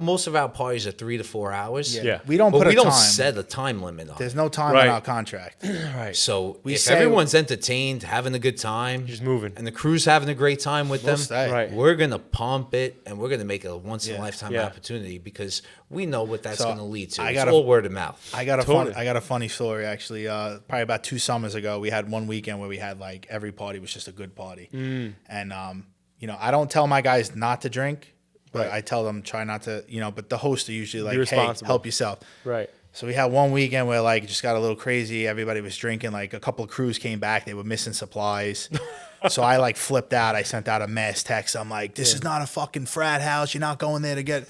most of our parties are 3 to 4 hours. Yeah. We don't But put we a don't time. set a time limit on There's it. no time Right. in our contract. Right. So We if say- everyone's entertained, having a good time, Just moving. and the crew's having a great time with We'll them, stay. Right. we're gonna pump it and we're gonna make it a once in a lifetime Yeah. opportunity because we know what that's So, gonna lead to. I It's gotta- all word of mouth. I got Totally. I got a funny story actually. Probably about 2 summers ago, we had one weekend where we had like every party was just a good party. And I don't tell my guys not to drink, but Right. I tell them try not to. But the hosts are usually like, hey, responsible. help yourself. Right. So we had one weekend where like it just got a little crazy. Everybody was drinking. Like a couple of crews came back. They were missing supplies. So I like flipped out. I sent out a mass text. I'm like, this is not a fucking frat house. You're not going there to get.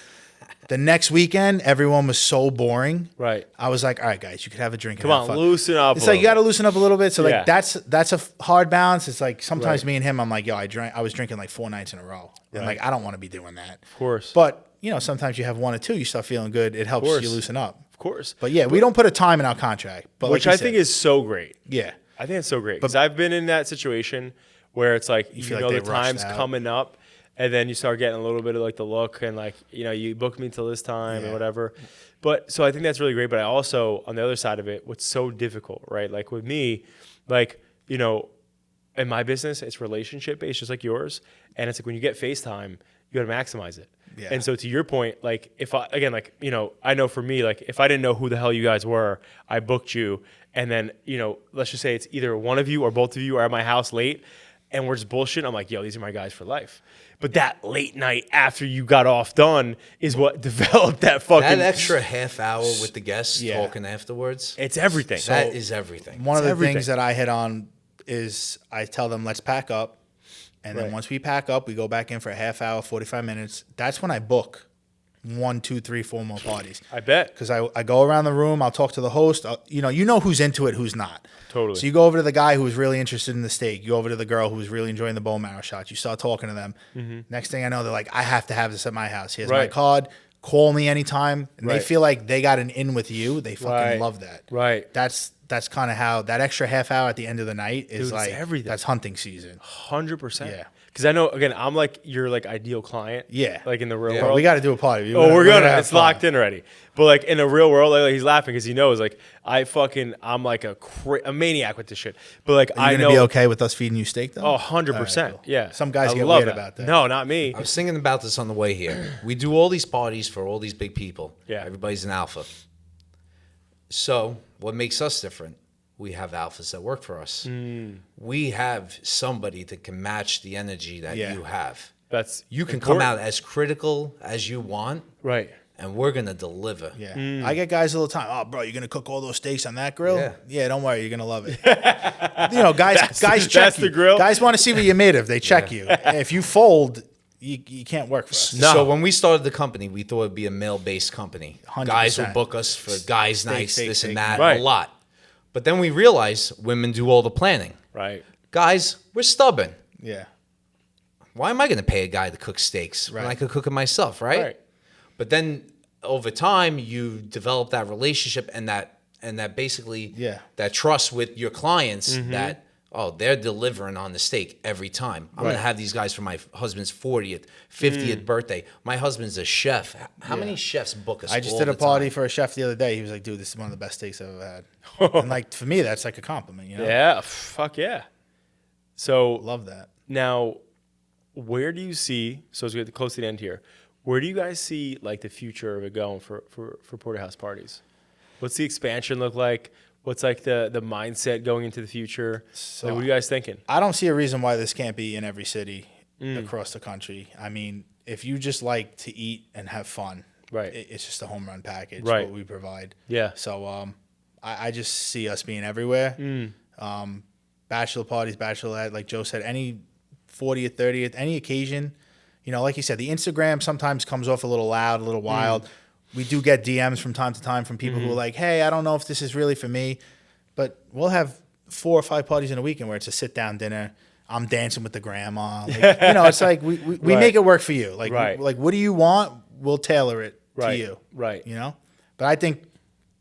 The next weekend, everyone was so boring. Right. I was like, all right, guys, you could have a drink. and Come have on, fun. loosen up. It's like you got to loosen up a little bit. So like Yeah. that's a hard balance. It's like sometimes Right. me and him, I'm like, yo, I was drinking like 4 nights in a row, and Right. like I don't want to be doing that. Of course. But sometimes you have 1 or 2, you start feeling good. It helps course. you loosen up. Of course. But yeah, we don't put a time in our contract. But Which like I think is so great. yeah. I think it's so great because I've been in that situation where it's like you feel know like the they rushed time's out. coming up, and then you start getting a little bit of like the look and like you booked me till this time and whatever. But so I think that's really great. But I also on the other side of it, what's so difficult, right? Like with me, like in my business, it's relationship based, just like yours, and it's like when you get FaceTime, you got to maximize it. Yeah. And so to your point, like if I again, like I know for me, like if I didn't know who the hell you guys were, I booked you. And then, let's just say it's either one of you or both of you are at my house late and we're just bullshitting. I'm like, yo, these are my guys for life. But that late night after you got off done is what developed that fucking... That extra half hour with the guests talking afterwards. It's everything. That is everything. One of the everything. things that I hit on is I tell them, let's pack up. And then once we pack up, we go back in for a half hour, 45 minutes. That's when I book 1, 2, 3, 4 more parties. I bet. Because I go around the room, I'll talk to the host. You know who's into it, who's not. Totally. So you go over to the guy who was really interested in the steak. You go over to the girl who was really enjoying the bone marrow shots. You start talking to them. Mm-hmm. Next thing I know, they're like, I have to have this at my house. Here's my card. Call me anytime. And they feel like they got an in with you. They fucking love that. Right. That's kind of how that extra half hour at the end of the night is. Dude, like everything. That's hunting season. 100%. Yeah. Because I know, again, I'm like your like ideal client. Yeah. Like in the real Well, world. we got to do a party. We're gonna. have It's fun. locked in already. But like in the real world, like he's laughing because he knows like I'm like a maniac with this shit. But like Are you gonna be okay with us feeding you steak though? Oh, 100%. Cool. Yeah. Some guys I get love weird that. about that. No, not me. I was thinking about this on the way here. We do all these parties for all these big people. Yeah. Everybody's an alpha. So what makes us different? We have alphas that work for us. We have somebody that can match the energy that you have. You can come out as critical as you want. Right. And we're going to deliver. Yeah. I get guys all the time. Oh, bro, you're going to cook all those steaks on that grill? Yeah, don't worry. You're going to love it. Guys check that's you. the grill? Guys want to see what you're made of. They check you. If you fold, you can't work for us. No. So when we started the company, we thought it'd be a male-based company. 100%. Guys will book us for guys' nights, steak, this steak. and that, Right. a lot. But then we realized women do all the planning. Right. Guys, we're stubborn. Yeah. Why am I going to pay a guy to cook steaks when I could cook it myself, right? Right. But then over time, you develop that relationship and that basically that trust with your clients that they're delivering on the steak every time. I'm going to have these guys for my husband's 40th, 50th birthday. My husband's a chef. How many chefs book us? I just all did a the party time? for a chef the other day. He was like, dude, this is one of the best steaks I've ever had. And like, for me, that's like a compliment, you know? Yeah. Fuck yeah. So Love that. now, where do you see? So as we get close to the end here, where do you guys see like the future of it going for Porterhouse parties? What's the expansion look like? What's like the mindset going into the future? So what are you guys thinking? I don't see a reason why this can't be in every city across the country. I mean, if you just like to eat and have fun, Right. it's just a home run package, Right. what we provide. Yeah. So I just see us being everywhere. Bachelor parties, bachelorette, like Joe said, any 40th, 30th, any occasion. Like you said, the Instagram sometimes comes off a little loud, a little wild. We do get DMs from time to time from people who are like, hey, I don't know if this is really for me. But we'll have 4 or 5 parties in a weekend where it's a sit-down dinner. I'm dancing with the grandma. Like, it's like we make it work for you. Like, like, what do you want? We'll tailor it to you. Right. But I think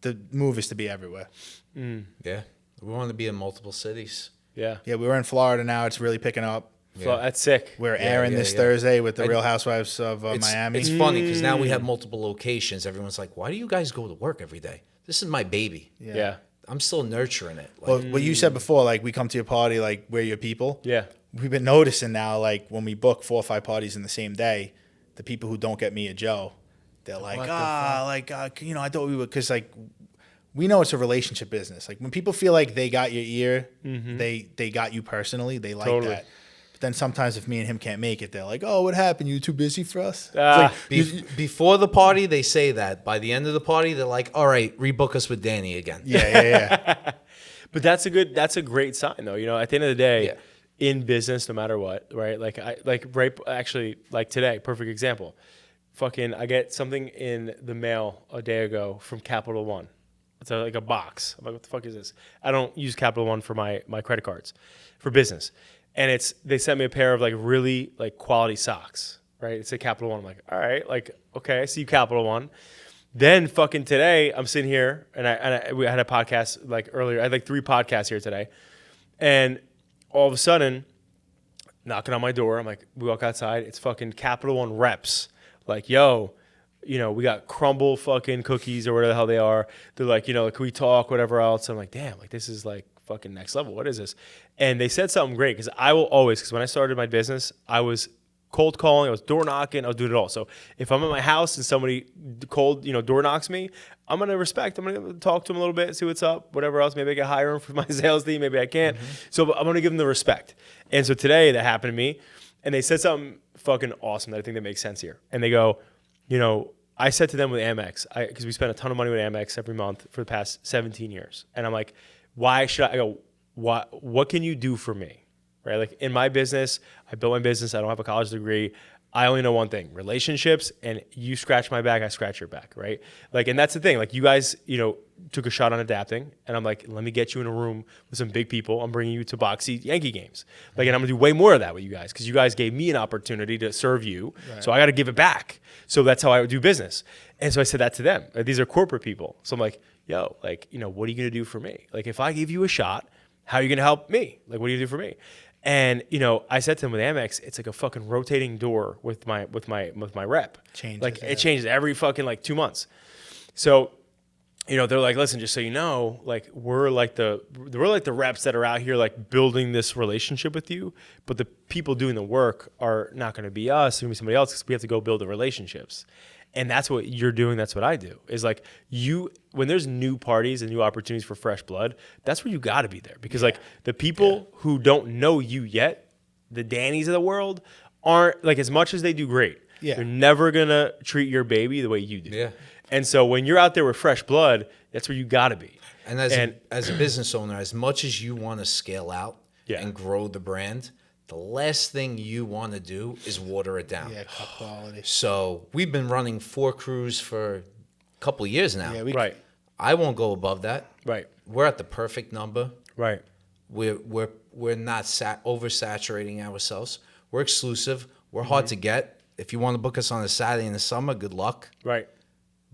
the move is to be everywhere. Yeah. We want to be in multiple cities. Yeah. Yeah, we're in Florida now. It's really picking up. So that's sick. We're airing this Thursday with the Real Housewives of Miami. It's funny because now we have multiple locations. Everyone's like, why do you guys go to work every day? This is my baby. Yeah. I'm still nurturing it. Like, Well, what you said before, like we come to your party, like we're your people. Yeah. We've been noticing now, like when we book 4 or 5 parties in the same day, the people who don't get me or Joe, they're like, I thought we would, because like we know it's a relationship business. Like when people feel like they got your ear, they got you personally. They like that. But then sometimes if me and him can't make it, they're like, oh, what happened? You too busy for us? before the party, they say that. By the end of the party, they're like, all right, rebook us with Danny again. Yeah. But that's a great sign though. At the end of the day, in business, no matter what, right? Like today, perfect example. I get something in the mail a day ago from Capital One. It's like a box. I'm like, what the fuck is this? I don't use Capital One for my credit cards for business. And they sent me a pair of like really like quality socks, right? It's a Capital One. I'm like, all right, like, okay, I see Capital One. Then fucking today, I'm sitting here and we had a podcast like earlier. I had like 3 podcasts here today. And all of a sudden, knocking on my door, I'm like, we walk outside. It's fucking Capital One reps. Like, yo, you know, we got crumble fucking cookies or whatever the hell they are. They're like, you know, can we talk, whatever else. I'm like, damn, like this is like fucking next level. What is this? And they said something great because I will always, because when I started my business, I was cold calling, I was door knocking, I was doing it all. So if I'm at my house and somebody door knocks me, I'm gonna respect. I'm gonna talk to them a little bit, see what's up, whatever else. Maybe I can hire them for my sales team, maybe I can't. So I'm gonna give them the respect. And so today that happened to me, and they said something fucking awesome that I think that makes sense here. And they go, you know, I said to them with Amex, because we spent a ton of money with Amex every month for the past 17 years, and I'm like, why should I go? What can you do for me? Right? Like in my business, I built my business. I don't have a college degree. I only know one thing, relationships, and you scratch my back, I scratch your back, right? Like, and that's the thing. Like you guys, you know, took a shot on adapting, and I'm like, let me get you in a room with some big people. I'm bringing you to boxy Yankee games. Like, and I'm gonna do way more of that with you guys because you guys gave me an opportunity to serve you. Right. So I got to give it back. So that's how I do business. And so I said that to them. Like, these are corporate people. So I'm like, yo, like, you know, what are you gonna do for me? Like, if I give you a shot, how are you gonna help me? Like, what do you do for me? And you know, I said to them with Amex, it's like a fucking rotating door with my rep. Changes, like it changes every fucking like 2 months. So, you know, they're like, listen, just so you know, like we're like the reps that are out here like building this relationship with you, but the people doing the work are not going to be us, it's going to be somebody else because we have to go build the relationships. And that's what you're doing. That's what I do. Is like when there's new parties and new opportunities for fresh blood, that's where you got to be there. Because like the people who don't know you yet, the Dannys of the world, aren't like, as much as they do great, they're never going to treat your baby the way you do. Yeah. And so when you're out there with fresh blood, that's where you got to be. And as a business owner, as much as you want to scale out and grow the brand, the last thing you want to do is water it down. Yeah, cut quality. So we've been running 4 crews for a couple of years now. Yeah, I won't go above that. Right. We're at the perfect number. Right. We're not oversaturating ourselves. We're exclusive. We're hard to get. If you want to book us on a Saturday in the summer, good luck. Right.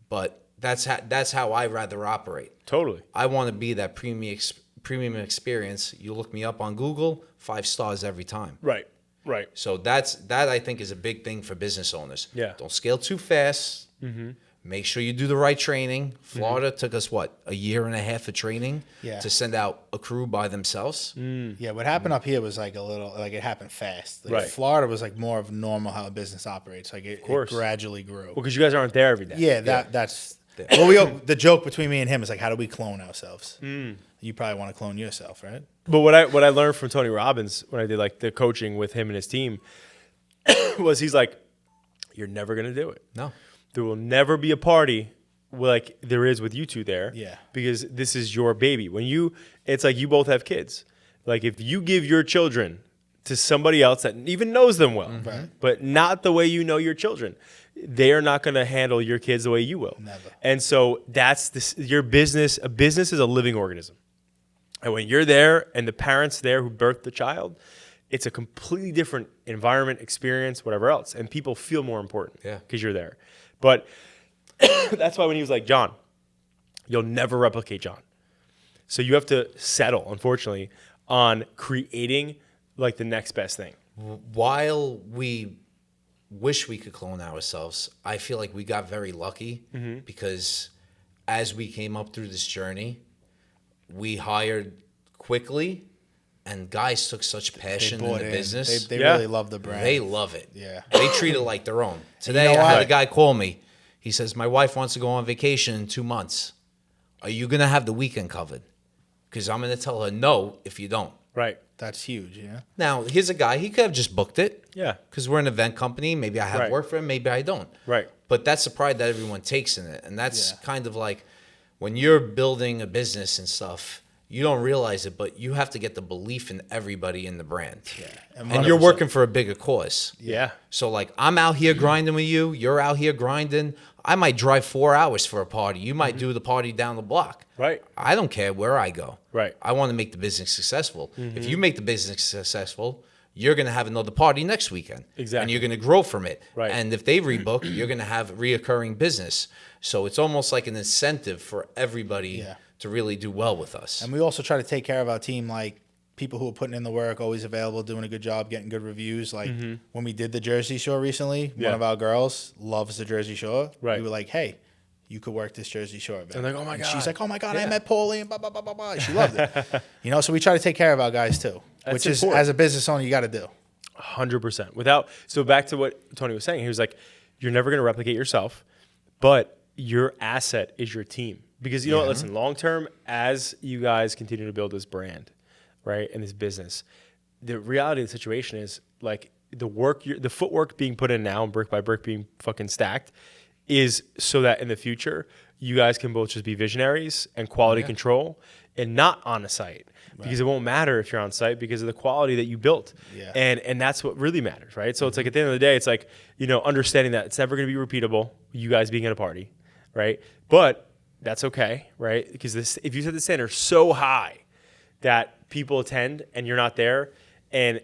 But that's how I rather operate. Totally. I want to be that premium experience. You look me up on Google, 5 stars every time. Right. Right. So that I think is a big thing for business owners. Yeah. Don't scale too fast. Make sure you do the right training. Florida took us a year and a half of training to send out a crew by themselves. Yeah, what happened up here was like a little, like it happened fast. Like Right. Florida was like more of normal how a business operates. Like it gradually grew. Well, because you guys aren't there every day. Yeah, that's. Well, the joke between me and him is like, how do we clone ourselves? You probably want to clone yourself, right? But what I learned from Tony Robbins when I did like the coaching with him and his team was he's like, you're never gonna do it. No. There will never be a party like there is with you two there. Yeah. Because this is your baby. It's like you both have kids. Like if you give your children to somebody else that even knows them well, but not the way you know your children, they are not going to handle your kids the way you will. Never. And so your business. A business is a living organism. And when you're there and the parents there who birthed the child, it's a completely different environment, experience, whatever else. And people feel more important because you're there. But that's why when he was like, John, you'll never replicate John. So you have to settle, unfortunately, on creating like the next best thing. While we wish we could clone ourselves, I feel like we got very lucky because as we came up through this journey, we hired quickly, and guys took such passion in the business. They really love the brand. They love it. Yeah. They treat it like their own. Today, I had a guy call me. He says, my wife wants to go on vacation in 2 months. Are you going to have the weekend covered? Because I'm going to tell her no if you don't. Right. That's huge, yeah. Now, here's a guy. He could have just booked it. Yeah. Because we're an event company. Maybe I have work for him. Maybe I don't. Right. But that's the pride that everyone takes in it. And that's kind of like when you're building a business and stuff, you don't realize it, but you have to get the belief in everybody in the brand. Yeah. And you're working for a bigger cause. Yeah. So like I'm out here grinding with you. You're out here grinding. I might drive 4 hours for a party. You might do the party down the block. Right. I don't care where I go. Right. I want to make the business successful. If you make the business successful, you're going to have another party next weekend. Exactly. And you're going to grow from it. Right. And if they rebook, you're going to have reoccurring business. So it's almost like an incentive for everybody to really do well with us. And we also try to take care of our team, like people who are putting in the work, always available, doing a good job, getting good reviews. Like when we did the Jersey Shore recently, one of our girls loves the Jersey Shore. Right. We were like, hey, you could work this Jersey Shore event. And like, oh my and God. she's like, oh my God, I met Paulie and blah, blah, blah, blah, blah. She loved it. So we try to take care of our guys too, which is, important. as a business owner, you got to do. 100%. So back to what Tony was saying, he was like, you're never going to replicate yourself, but your asset is your team. Because you know what, listen, long term, as you guys continue to build this brand, right, and this business, the reality of the situation is like the footwork being put in now and brick by brick being fucking stacked is so that in the future, you guys can both just be visionaries and quality control and not on a site. Because it won't matter if you're on site because of the quality that you built. Yeah. And that's what really matters, right? So it's like at the end of the day, it's like, understanding that it's never going to be repeatable, you guys being at a party, right? But that's okay, right? Because if you set the standard so high that people attend and you're not there, and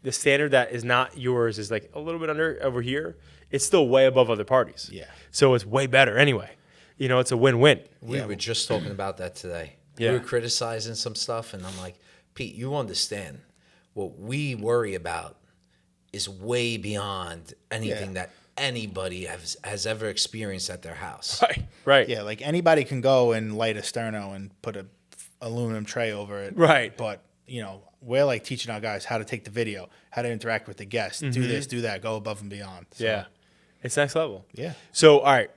the standard that is not yours is like a little bit under over here, it's still way above other parties. Yeah. So it's way better anyway. It's a win-win. We were just talking about that today. Yeah. We were criticizing some stuff, and I'm like, Pete, you understand what we worry about is way beyond anything that anybody has ever experienced at their house. Right. Yeah, like anybody can go and light a sterno and put a aluminum tray over it. Right. But, we're like teaching our guys how to take the video, how to interact with the guests, do this, do that, go above and beyond. So, yeah. It's next level. Yeah. So, all right.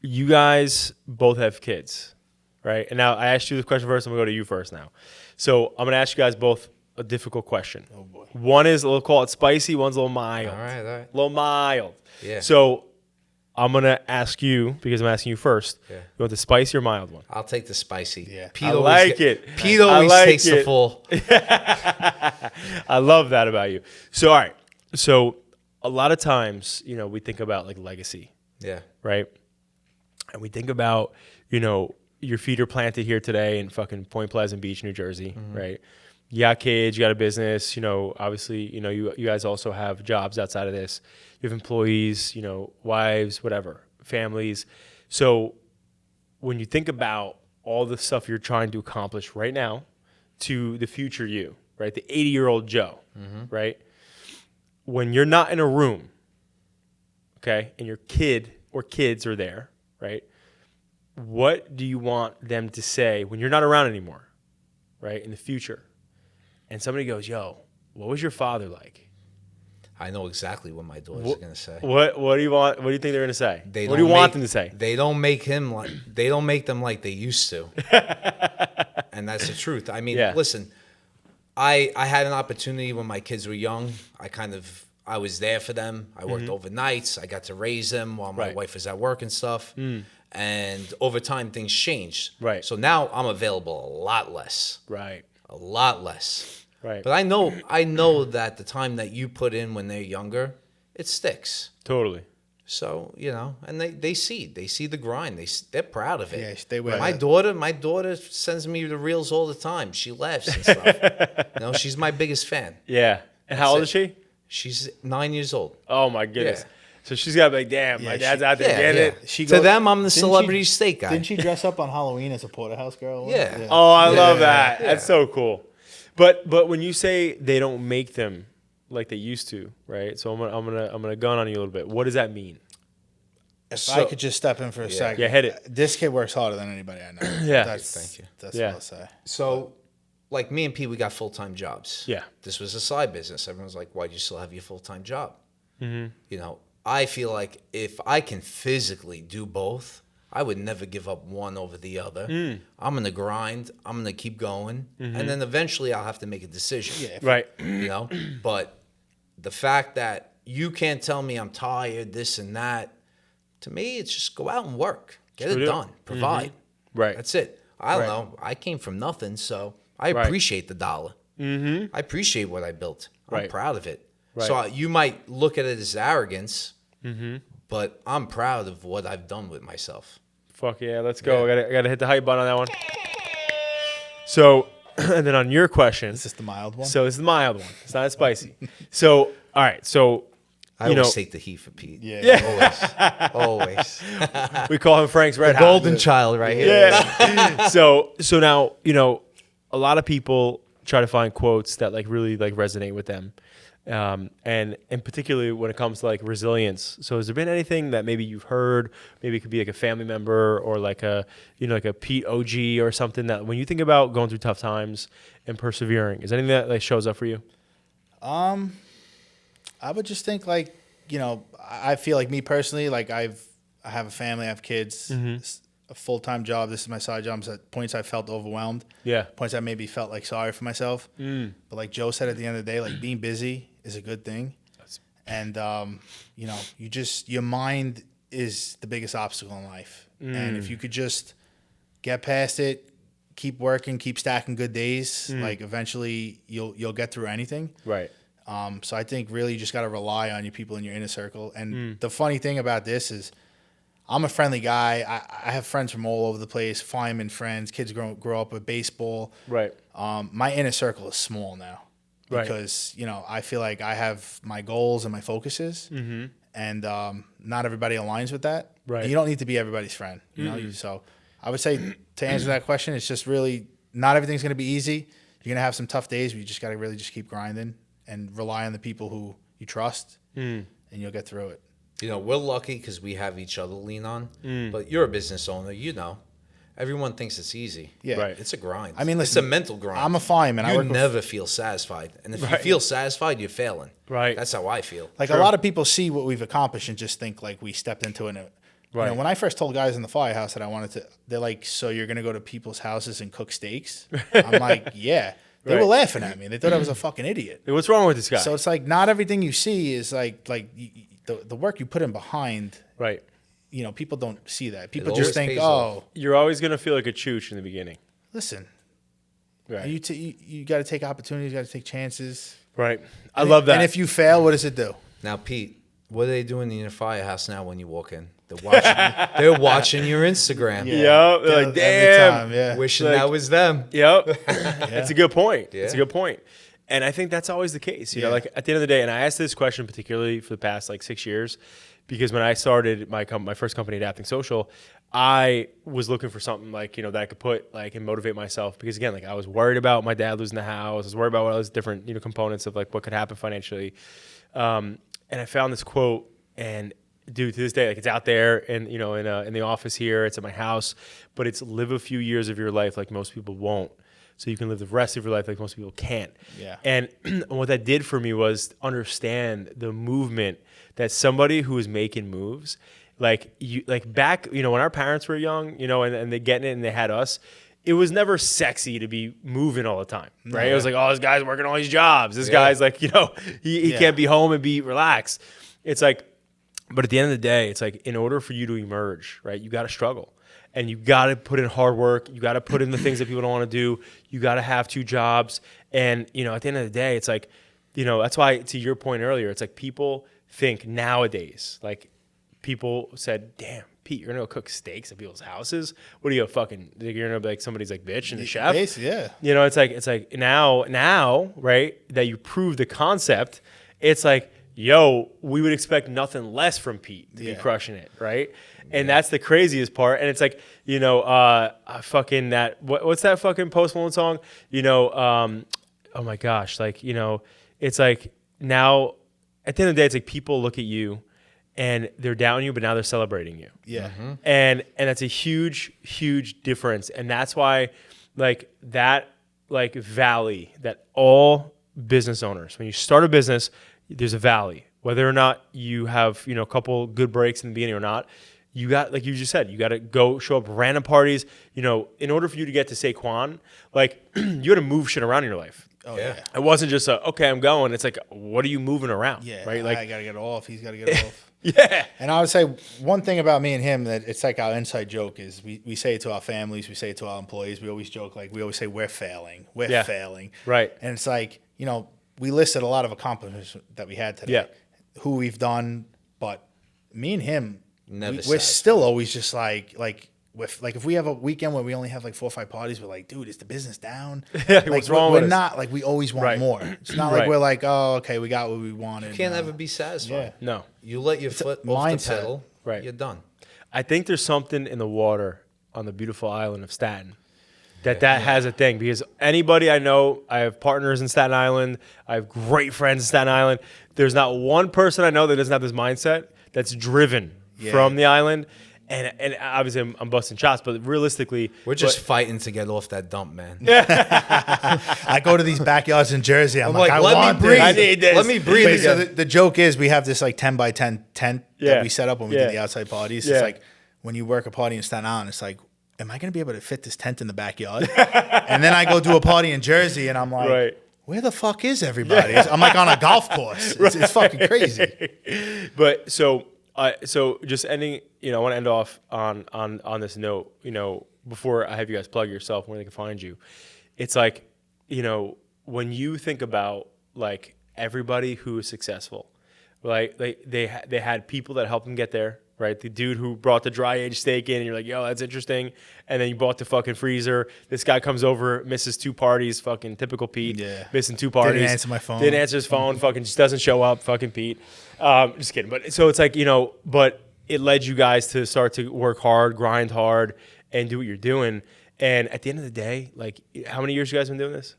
You guys both have kids, right? And now I asked you this question first. I'm going to go to you first now. So I'm going to ask you guys both a difficult question. Oh, boy. One is, we'll call it spicy. One's a little mild. All right. A little mild. Yeah. So I'm going to ask you, because I'm asking you first, you want the spicy or mild one? I'll take the spicy. Yeah. Pete it. Pete always takes the full. I love that about you. So, all right. So a lot of times, we think about like legacy. Yeah. Right? And we think about, your feet are planted here today in fucking Point Pleasant Beach, New Jersey, right? You got kids, you got a business, obviously, you guys also have jobs outside of this. You have employees, wives, whatever, families. So when you think about all the stuff you're trying to accomplish right now to the future you, right? The 80-year-old Joe, right? When you're not in a room, okay, and your kid or kids are there, right? What do you want them to say when you're not around anymore, right, in the future? And somebody goes, yo, what was your father like? I know exactly what my daughter's going to say. What do you want? What do you think they're going to say? What do you want them to say? They don't make them like they used to. And that's the truth. I mean, listen, I had an opportunity when my kids were young. I was there for them. I worked overnights. I got to raise them while my wife was at work and stuff. And over time, things changed. Right. So now I'm available a lot less. Right. A lot less. Right. But I know that the time that you put in when they're younger, it sticks. Totally. So, and they see the grind. They're proud of it. Yeah, they will. My daughter sends me the reels all the time. She laughs and stuff. She's my biggest fan. Yeah. And how old is she? She's 9 years old. Oh my goodness. Yeah. So she's got to be like, damn, my dad's out there getting it. To them, I'm the celebrity steak guy. Didn't she dress up on Halloween as a Porterhouse girl? Yeah. Oh, I love that. Yeah. That's so cool. But when you say they don't make them like they used to, right? So I'm gonna gun on you a little bit. What does that mean? If I could just step in for a second. Yeah, hit it. This kid works harder than anybody I know. Thank you. That's what I'll say. So, like me and Pete, we got full-time jobs. Yeah. This was a side business. Everyone's like, why do you still have your full-time job? I feel like if I can physically do both, I would never give up one over the other. I'm going to grind. I'm going to keep going. And then eventually I'll have to make a decision. Yeah. Right. But the fact that you can't tell me I'm tired, this and that, to me, it's just go out and work. Get it done. Provide. Right. That's it. I don't know. I came from nothing, so I appreciate the dollar. I appreciate what I built. I'm proud of it. Right. So you might look at it as arrogance, but I'm proud of what I've done with myself. Fuck yeah, let's go. I gotta hit the hype button on that one. So And then on your question, Is this the mild one? so it's the mild one. It's not as spicy. So all right, so I you know, always take the heat for Pete. Yeah. Always. we call him Frank's Red Hot. Golden child right here. Yeah. so now, a lot of people try to find quotes that like really like resonate with them. And particularly when it comes to like resilience. So has there been anything that maybe you've heard, maybe it could be like a family member or like a, like a Pete OG or something that when you think about going through tough times and persevering, is anything that like shows up for you? I would just think like, I feel like me personally, like I have a family, I have kids, a full-time job. This is my side job. So at points I felt overwhelmed. Yeah. Points I maybe felt like sorry for myself. But like Joe said, at the end of the day, like being busy is a good thing. And, your mind is the biggest obstacle in life. And if you could just get past it, keep working, keep stacking good days, like eventually you'll get through anything. Right. So I think really you just got to rely on your people in your inner circle. And the funny thing about this is I'm a friendly guy. I have friends from all over the place, firemen friends, kids grow up with baseball. Right. My inner circle is small now because, I feel like I have my goals and my focuses and not everybody aligns with that. Right. And you don't need to be everybody's friend. So I would say to answer that question, it's just really not everything's going to be easy. You're going to have some tough days, but you just got to really just keep grinding and rely on the people who you trust, and you'll get through it. We're lucky because we have each other to lean on. But you're a business owner, Everyone thinks it's easy. Yeah. Right. It's a grind. I mean, it's listen, a mental grind. I'm a fireman. You never feel satisfied. And if you feel satisfied, you're failing. Right. That's how I feel. Like a lot of people see what we've accomplished and just think like we stepped into it. Right. When I first told guys in the firehouse that I wanted to, they're like, so you're going to go to people's houses and cook steaks? I'm like, yeah. They were laughing at me. They thought I was a fucking idiot. Hey, what's wrong with this guy? So it's like not everything you see is like the work you put in behind. Right. People don't see that. People It just always think, pays off. You're always going to feel like a chooch in the beginning. Listen, Right. you got to take opportunities, you got to take chances. Right. I love that. And if you fail, what does it do? Now, Pete, what are they doing in your firehouse now when you walk in? They're watching your Instagram. Yep. They're like, Every damn. time, yeah. Wishing Like- that was them. Yep. That's a good point. Yeah. It's a good point. And I think that's always the case. Like at the end of the day, and I asked this question particularly for the past like 6 years, because when I started my first company, Adapting Social, I was looking for something like, that I could put like and motivate myself. Because again, like I was worried about my dad losing the house. I was worried about all those different, components of like what could happen financially. And I found this quote, and dude, to this day, like it's out there and, in the office here, it's at my house, but it's live a few years of your life like most people won't. So you can live the rest of your life like most people can't. Yeah. And what that did for me was understand the movement that somebody who is making moves, like back, when our parents were young, and they getting it and they had us, it was never sexy to be moving all the time, right? It was like, oh, this guy's working all these jobs. This guy's like, he can't be home and be relaxed. It's like, but at the end of the day, it's like in order for you to emerge, right, you got to struggle. And you got to put in hard work. You got to put in the things that people don't want to do. You got to have 2 jobs. And, at the end of the day, it's like, that's why, to your point earlier, it's like people think nowadays, like people said, damn, Pete, you're going to go cook steaks at people's houses? What are you, you're going to be like somebody's like bitch and a chef? Yeah. It's like now, right, that you prove the concept, it's like, yo, we would expect nothing less from Pete to be crushing it, right? And that's the craziest part. And it's like, fucking that, what's that fucking Post Malone song? Oh my gosh, like, it's like now, at the end of the day, it's like people look at you and they're down you, but now they're celebrating you. Yeah. Mm-hmm. And that's a huge, huge difference. And that's why, like, that, like, valley that all business owners, when you start a business, there's a valley. Whether or not you have, a couple good breaks in the beginning or not, you got, like you just said, you got to go show up at random parties. In order for you to get to Saquon, like, you got to move shit around in your life. Oh, yeah. It wasn't just okay, I'm going. It's like, what are you moving around? Yeah. Right? Like, I got to get off. He's got to get off. yeah. And I would say one thing about me and him that it's like our inside joke is we say it to our families, we say it to our employees. We always joke, like, we always say we're failing. We're failing. Right. And it's like, we listed a lot of accomplishments that we had today. Yeah. Who we've done, but me and him, Never we're satisfied. still always just like with like if we have a weekend where we only have like 4 or 5 parties, we're like, dude, is the business down? What's wrong with we're us? not like we always want Right. more. It's not Right. like we're like, oh, okay, we got what we wanted. You can't ever be satisfied. Yeah. No. You let your foot off the mindset. pedal, Right. you're done. I think there's something in the water on the beautiful island of Staten that has a thing, because anybody I know, I have partners in Staten Island. I have great friends in Staten Island. There's not one person I know that doesn't have this mindset that's driven from the island. And obviously I'm busting shots, but realistically, We're just fighting to get off that dump, man. I go to these backyards in Jersey. I'm like, I let want me breathe. this. I need this. Let me breathe Wait, so again. the joke is we have this like 10 by 10 tent Yeah. that we set up when we Yeah. do the outside parties. Yeah. It's like when you work a party in Staten Island, it's like, am I going to be able to fit this tent in the backyard? And then I go do a party in Jersey and I'm like, Right. where the fuck is everybody? I'm like on a golf course. It's fucking crazy. But so just ending, I want to end off on this note, before I have you guys plug yourself, where they can find you. It's like, when you think about like everybody who is successful, like they had people that helped them get there, right? The dude who brought the dry aged steak in, and you're like, yo, that's interesting. And then you bought the fucking freezer. This guy comes over, misses 2 parties, fucking typical Pete. Yeah. Missing 2 parties. Didn't answer my phone. Didn't answer his phone, fucking just doesn't show up, fucking Pete. Just kidding. But so it's like, but it led you guys to start to work hard, grind hard, and do what you're doing. And at the end of the day, like, how many years you guys been doing this?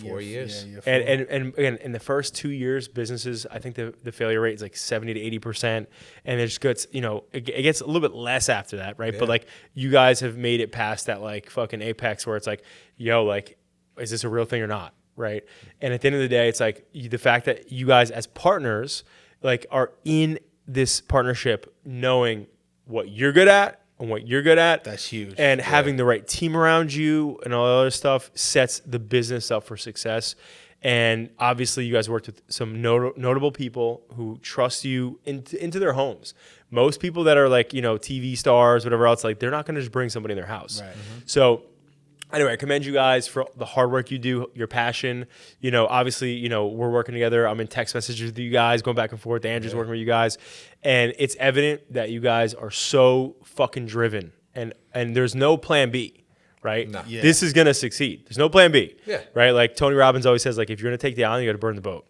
4 years. Yeah, 4. And again, in the first 2 years, businesses, I think the failure rate is like 70 to 80%. And it just gets, it gets a little bit less after that, right? Yeah. But like, you guys have made it past that like fucking apex where it's like, yo, like, is this a real thing or not? Right. And at the end of the day, it's like the fact that you guys as partners, like, are in this partnership knowing what you're good at and what you're good at. That's huge. And having the right team around you and all the other stuff sets the business up for success. And obviously you guys worked with some notable people who trust you into their homes. Most people that are like, TV stars, whatever else, like, they're not going to just bring somebody in their house. Right. So anyway, I commend you guys for the hard work you do, your passion. Obviously, we're working together. I'm in text messages with you guys, going back and forth. Andrew's working with you guys. And it's evident that you guys are so fucking driven. And there's no plan B, right? No. Yeah. This is going to succeed. There's no plan B. Yeah. Right? Like Tony Robbins always says, like, if you're going to take the island, you got to burn the boat.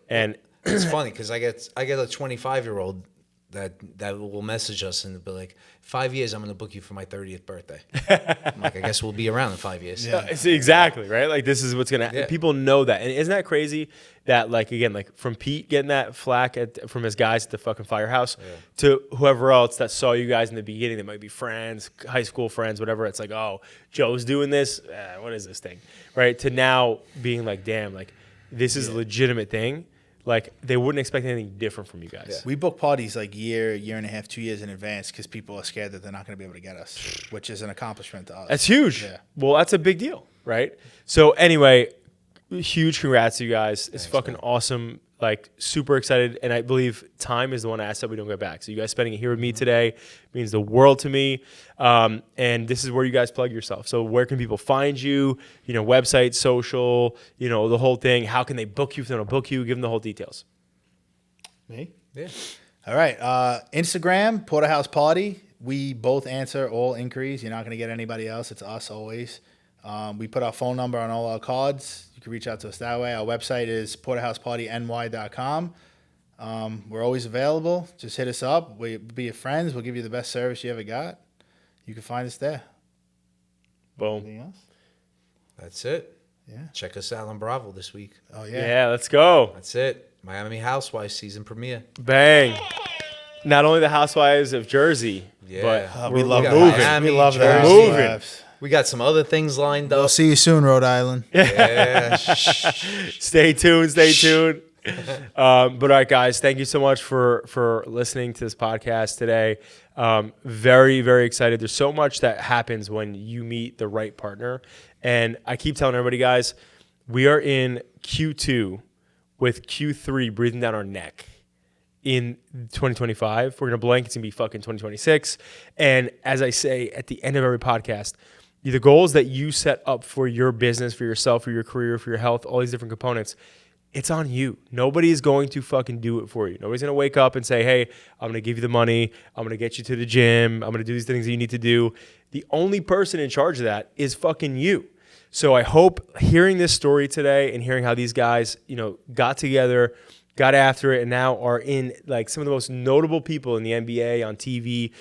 And It's funny because I get a 25-year-old that will message us and be like, 5 years, I'm going to book you for my 30th birthday. I'm like, I guess we'll be around in 5 years. Yeah. Exactly, right? Like, this is what's going to happen. Yeah. People know that. And isn't that crazy that, like, again, like, from Pete getting that flack from his guys at the fucking firehouse to whoever else that saw you guys in the beginning that might be friends, high school friends, whatever. It's like, oh, Joe's doing this. What is this thing? Right? To now being like, damn, like, this is a legitimate thing. Like, they wouldn't expect anything different from you guys. We book parties like year and a half, 2 years in advance because people are scared that they're not going to be able to get us, which is an accomplishment to us. That's huge. Yeah. Well, that's a big deal, right? So anyway, huge congrats to you guys. It's fucking awesome. Like, super excited. And I believe time is the one asset we don't get back. So you guys spending it here with me today means the world to me. And this is where you guys plug yourself. So where can people find you? Website, social, the whole thing. How can they book you if they don't book you? Give them the whole details. Me? Yeah. All right. Instagram, Porterhouse Party. We both answer all inquiries. You're not going to get anybody else. It's us always. We put our phone number on all our cards. You can reach out to us that way. Our website is porterhousepartyny.com. We're always available. Just hit us up. We'll be your friends. We'll give you the best service you ever got. You can find us there. Boom. Anything else? That's it. Yeah. Check us out on Bravo this week. Oh, Yeah, let's go. That's it. Miami Housewives season premiere. Bang. Not only the Housewives of Jersey, Yeah. but We love got moving. Miami, We love the Jersey. Housewives. We got some other things lined We'll up. see you soon, Rhode Island. Yeah. Stay tuned. But all right, guys, thank you so much for listening to this podcast today. Very, very excited. There's so much that happens when you meet the right partner. And I keep telling everybody, guys, we are in Q2 with Q3 breathing down our neck. In 2025, we're going to blank. It's going to be fucking 2026. And as I say at the end of every podcast, the goals that you set up for your business, for yourself, for your career, for your health, all these different components, it's on you. Nobody is going to fucking do it for you. Nobody's going to wake up and say, hey, I'm going to give you the money. I'm going to get you to the gym. I'm going to do these things that you need to do. The only person in charge of that is fucking you. So I hope hearing this story today and hearing how these guys, got together, got after it, and now are in like some of the most notable people in the NBA on TV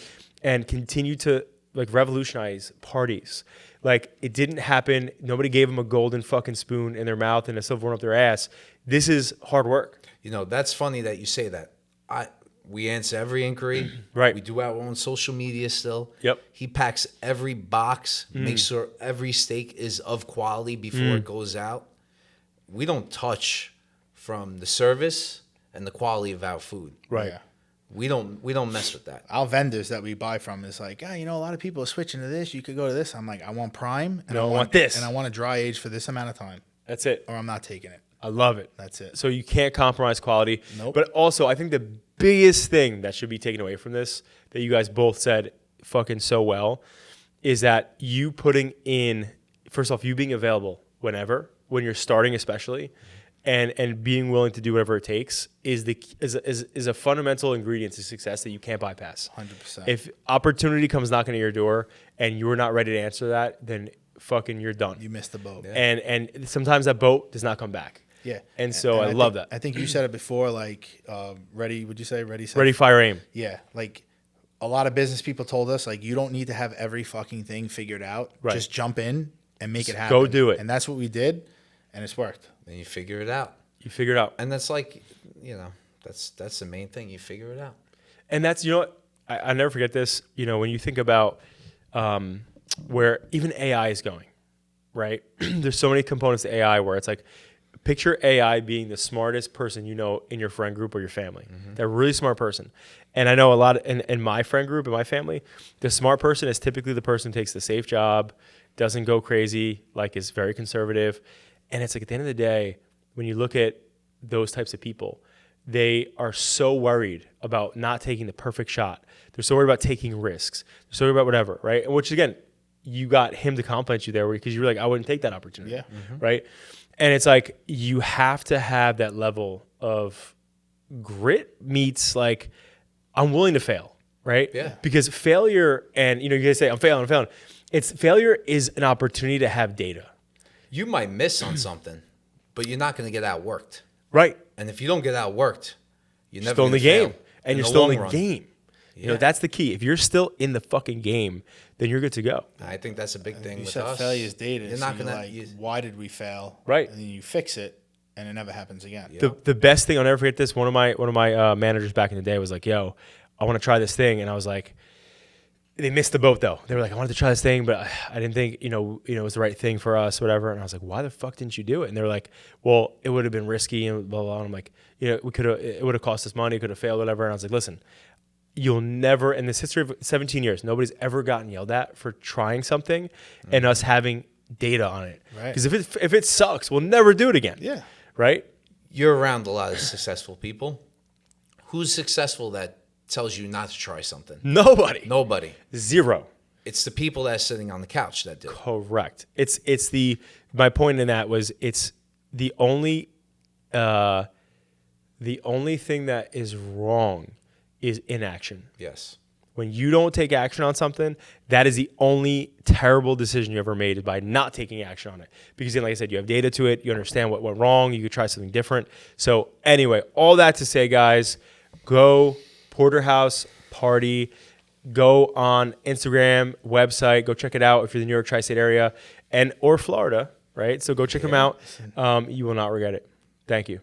and continue to like revolutionize parties. Like, it didn't happen. Nobody gave them a golden fucking spoon in their mouth and a silver one up their ass. This is hard work. That's funny that you say that. We answer every inquiry. Right. We do our own social media still. Yep. He packs every box, makes sure every steak is of quality before it goes out. We don't touch from the service and the quality of our food. Right. Yeah. We don't mess with that. Our vendors that we buy from is like, a lot of people are switching to this. You could go to this. I'm like, I want prime. And No, I want this. And I want a dry age for this amount of time. That's it. Or I'm not taking it. I love it. That's it. So you can't compromise quality. Nope. But also, I think the biggest thing that should be taken away from this, that you guys both said fucking so well, is that you putting in, first off, you being available whenever, when you're starting especially, and being willing to do whatever it takes is a fundamental ingredient to success that you can't bypass. 100%. If opportunity comes knocking at your door and you're not ready to answer that, then fucking you're done. You missed the boat. Yeah. And sometimes that boat does not come back. Yeah. And so I love that. I think you said it before, like, ready, would you say? Ready, set, Ready, fire, aim. Yeah. Like, a lot of business people told us, like, you don't need to have every fucking thing figured out. Right. Just jump in and make it happen. Go do it. And that's what we did, and it's worked. And you figure it out. You figure it out. And that's like, that's the main thing. You figure it out. And that's, what, I never forget this, when you think about where even AI is going, right? There's so many components to AI where it's like, picture AI being the smartest person in your friend group or your family. They're a really smart person. And I know a lot in my friend group, in my family, the smart person is typically the person who takes the safe job, doesn't go crazy, like is very conservative. And it's like at the end of the day, when you look at those types of people, they are so worried about not taking the perfect shot. They're so worried about taking risks. They're so worried about whatever, right? And which again, you got him to compliment you there because you were like, I wouldn't take that opportunity, Yeah. right? And it's like, you have to have that level of grit meets like, I'm willing to fail, right? Yeah. Because failure, and you guys say, I'm failing. Failure is an opportunity to have data. You might miss on something, but you're not going to get outworked. Right. And if you don't get outworked, you're never Still in the gonna game. fail And you're the still in long the run. game. Yeah. That's the key. If you're still in the fucking game, then you're good to go. I think that's a big thing You with said us. failure is data. You're So not you're gonna. like, why did we fail? Right. And then you fix it, and it never happens again. Yeah. The best thing, I'll never forget this. One of my managers back in the day was like, yo, I want to try this thing. And I was like, they missed the boat though. They were like, I wanted to try this thing, but I didn't think, it was the right thing for us, whatever. And I was like, why the fuck didn't you do it? And they were like, well, it would have been risky and blah, blah, blah. And I'm like, it would have cost us money, could have failed, whatever. And I was like, listen, you'll never, in this history of 17 years, nobody's ever gotten yelled at for trying something and us having data on it. Right. Because if it sucks, we'll never do it again. Yeah. Right? You're around a lot of successful people. Who's successful that tells you not to try something? Nobody. Nobody. Zero. It's the people that are sitting on the couch that do. Correct. My point in that was it's the only thing that is wrong is inaction. Yes. When you don't take action on something, that is the only terrible decision you ever made is by not taking action on it. Because then, like I said, you have data to it. You understand what went wrong. You could try something different. So anyway, all that to say, guys, go Porterhouse Party. Go on Instagram, website. Go check it out if you're in the New York tri-state area or Florida, right? So go check them out. You will not regret it. Thank you.